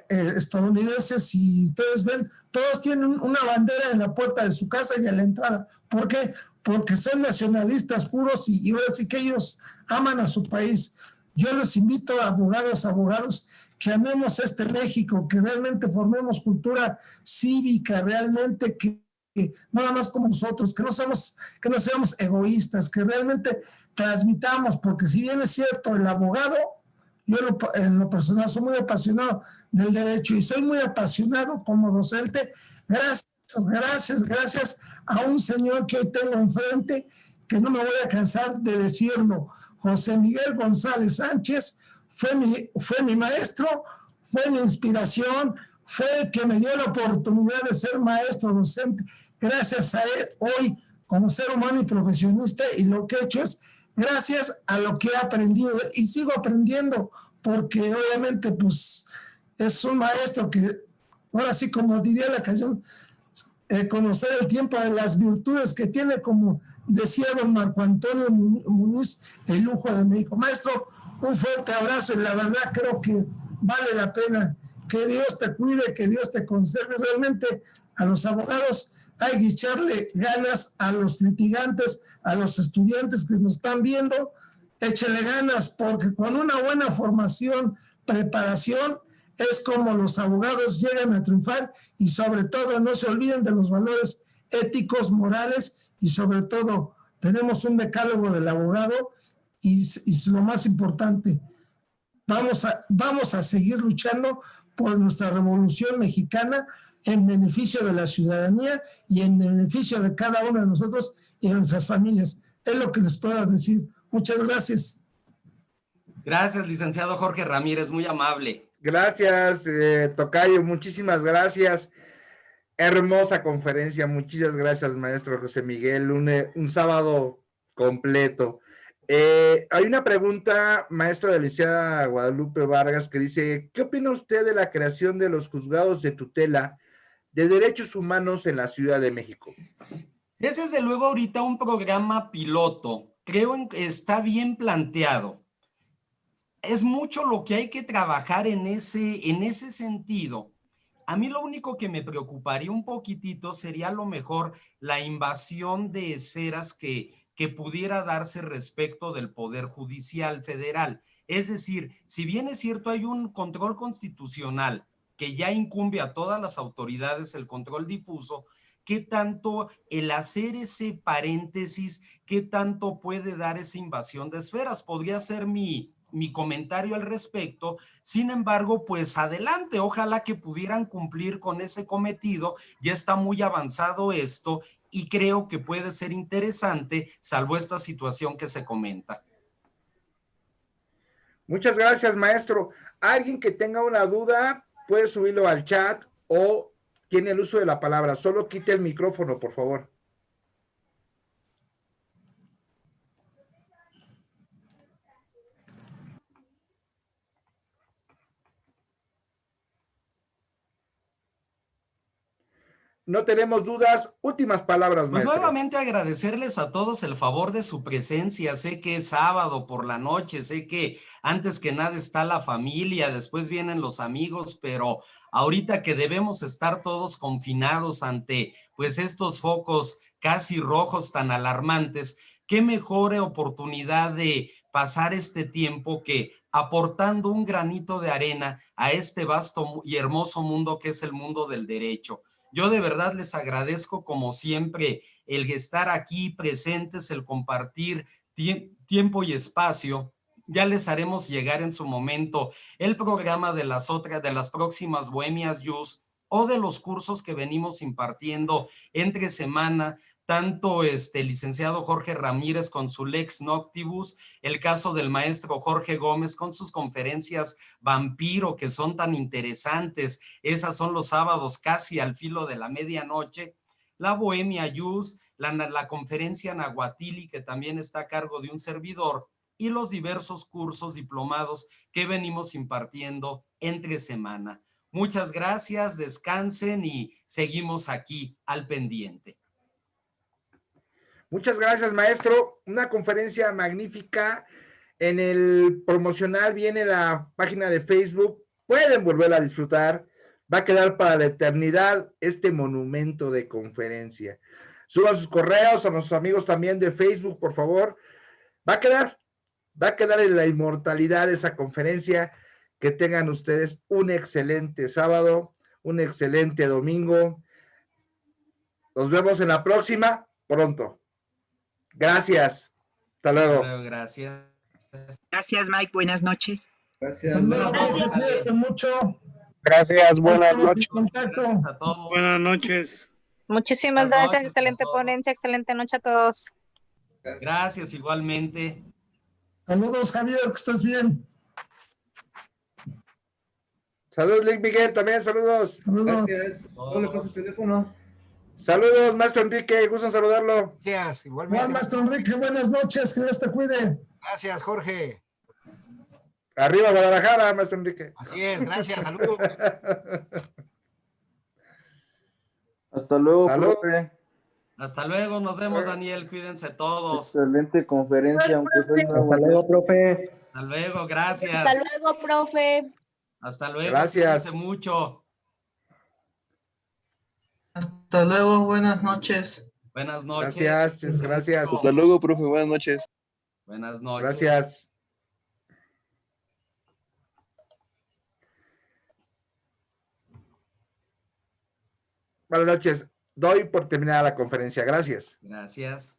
estadounidenses, y ustedes ven, todos tienen una bandera en la puerta de su casa y a la entrada. ¿Por qué? Porque son nacionalistas puros y ahora sí que ellos aman a su país. Yo les invito a abogados, que amemos este México, que realmente formemos cultura cívica, realmente que nada más como nosotros, que no seamos egoístas, que realmente transmitamos, porque si bien es cierto, el abogado, yo en lo personal soy muy apasionado del derecho y soy muy apasionado como docente, gracias a un señor que hoy tengo enfrente, que no me voy a cansar de decirlo, José Miguel González Sánchez, fue mi maestro, fue mi inspiración, fue el que me dio la oportunidad de ser maestro docente. Gracias a él, hoy, como ser humano y profesionista, y lo que he hecho es gracias a lo que he aprendido y sigo aprendiendo, porque obviamente, pues, es un maestro que, ahora sí, como diría la canción, conocer el tiempo de las virtudes que tiene, como decía don Marco Antonio Muniz, el lujo de México. Maestro, un fuerte abrazo y la verdad creo que vale la pena. Que Dios te cuide, que Dios te conserve. Realmente a los abogados hay que echarle ganas, a los litigantes, a los estudiantes que nos están viendo, échale ganas, porque con una buena formación, preparación, es como los abogados llegan a triunfar y sobre todo no se olviden de los valores éticos, morales y sobre todo tenemos un decálogo del abogado y lo más importante, vamos a seguir luchando por nuestra revolución mexicana en beneficio de la ciudadanía y en beneficio de cada uno de nosotros y de nuestras familias. Es lo que les puedo decir. Muchas gracias. Gracias, licenciado Jorge Ramírez, muy amable. Gracias, tocayo, muchísimas gracias. Hermosa conferencia, muchas gracias, maestro José Miguel. Un sábado completo. Hay una pregunta, maestro de la licenciada Guadalupe Vargas, que dice: ¿qué opina usted de la creación de los juzgados de tutela de derechos humanos en la Ciudad de México? Es desde luego ahorita un programa piloto. Creo que está bien planteado. Es mucho lo que hay que trabajar en ese sentido. A mí lo único que me preocuparía un poquitito sería a lo mejor la invasión de esferas que pudiera darse respecto del Poder Judicial Federal. Es decir, si bien es cierto hay un control constitucional que ya incumbe a todas las autoridades el control difuso, ¿qué tanto el hacer ese paréntesis, qué tanto puede dar esa invasión de esferas? Podría ser mi comentario al respecto. Sin embargo, pues adelante, ojalá que pudieran cumplir con ese cometido. Ya está muy avanzado esto y creo que puede ser interesante, salvo esta situación que se comenta. Muchas gracias, maestro. Alguien que tenga una duda puede subirlo al chat o tiene el uso de la palabra. Solo quite el micrófono, por favor. no tenemos dudas. Últimas palabras, Pues maestro. nuevamente agradecerles a todos el favor de su presencia. Sé que es sábado por la noche, sé que antes que nada está la familia, después vienen los amigos, pero ahorita que debemos estar todos confinados ante pues estos focos casi rojos tan alarmantes, qué mejor oportunidad de pasar este tiempo que aportando un granito de arena a este vasto y hermoso mundo que es el mundo del derecho. Yo de verdad les agradezco como siempre el estar aquí presentes, el compartir tiempo y espacio. Ya les haremos llegar en su momento el programa de las próximas Bohemias Youth o de los cursos que venimos impartiendo entre semana, tanto licenciado Jorge Ramírez con su Lex Noctibus, el caso del maestro Jorge Gómez con sus conferencias Vampiro, que son tan interesantes. Esas son los sábados casi al filo de la medianoche. La Bohemia Youth, la conferencia Nahuatili, que también está a cargo de un servidor, y los diversos cursos diplomados que venimos impartiendo entre semana. Muchas gracias, descansen y seguimos aquí al pendiente. Muchas gracias, maestro. Una conferencia magnífica. En el promocional viene la página de Facebook. Pueden volver a disfrutar. Va a quedar para la eternidad este monumento de conferencia. Suban sus correos a nuestros amigos también de Facebook, por favor. Va a quedar en la inmortalidad esa conferencia. Que tengan ustedes un excelente sábado, un excelente domingo. Nos vemos en la próxima, pronto. Gracias. Hasta luego. Gracias. Gracias, Mike. Buenas noches. Gracias. Cuídate mucho. Gracias, buenas noches. Gracias a todos. Buenas noches. Muchísimas gracias, excelente ponencia, excelente noche a todos. Gracias igualmente. Saludos, Javier, que estés bien. Saludos, Luis Miguel, también saludos. Saludos. Gracias. ¿Cómo le pasa el teléfono? Saludos, maestro Enrique, gusto en saludarlo. Gracias, igualmente. Maestro Enrique, buenas noches, que Dios te cuide. Gracias, Jorge. Arriba Guadalajara, maestro Enrique. Así es, gracias, saludos. Hasta luego, Salud. profe. Hasta luego, nos vemos, Daniel, cuídense todos. Excelente conferencia, aunque soy nuevo. Hasta luego, profe. Hasta luego, gracias. Hasta luego, profe. Hasta luego, Gracias. cuídense mucho. Hasta luego, buenas noches. Buenas noches. Gracias, gracias. Hasta luego, profe. Buenas noches. Buenas noches. Gracias. Buenas noches. Doy por terminada la conferencia. Gracias. Gracias.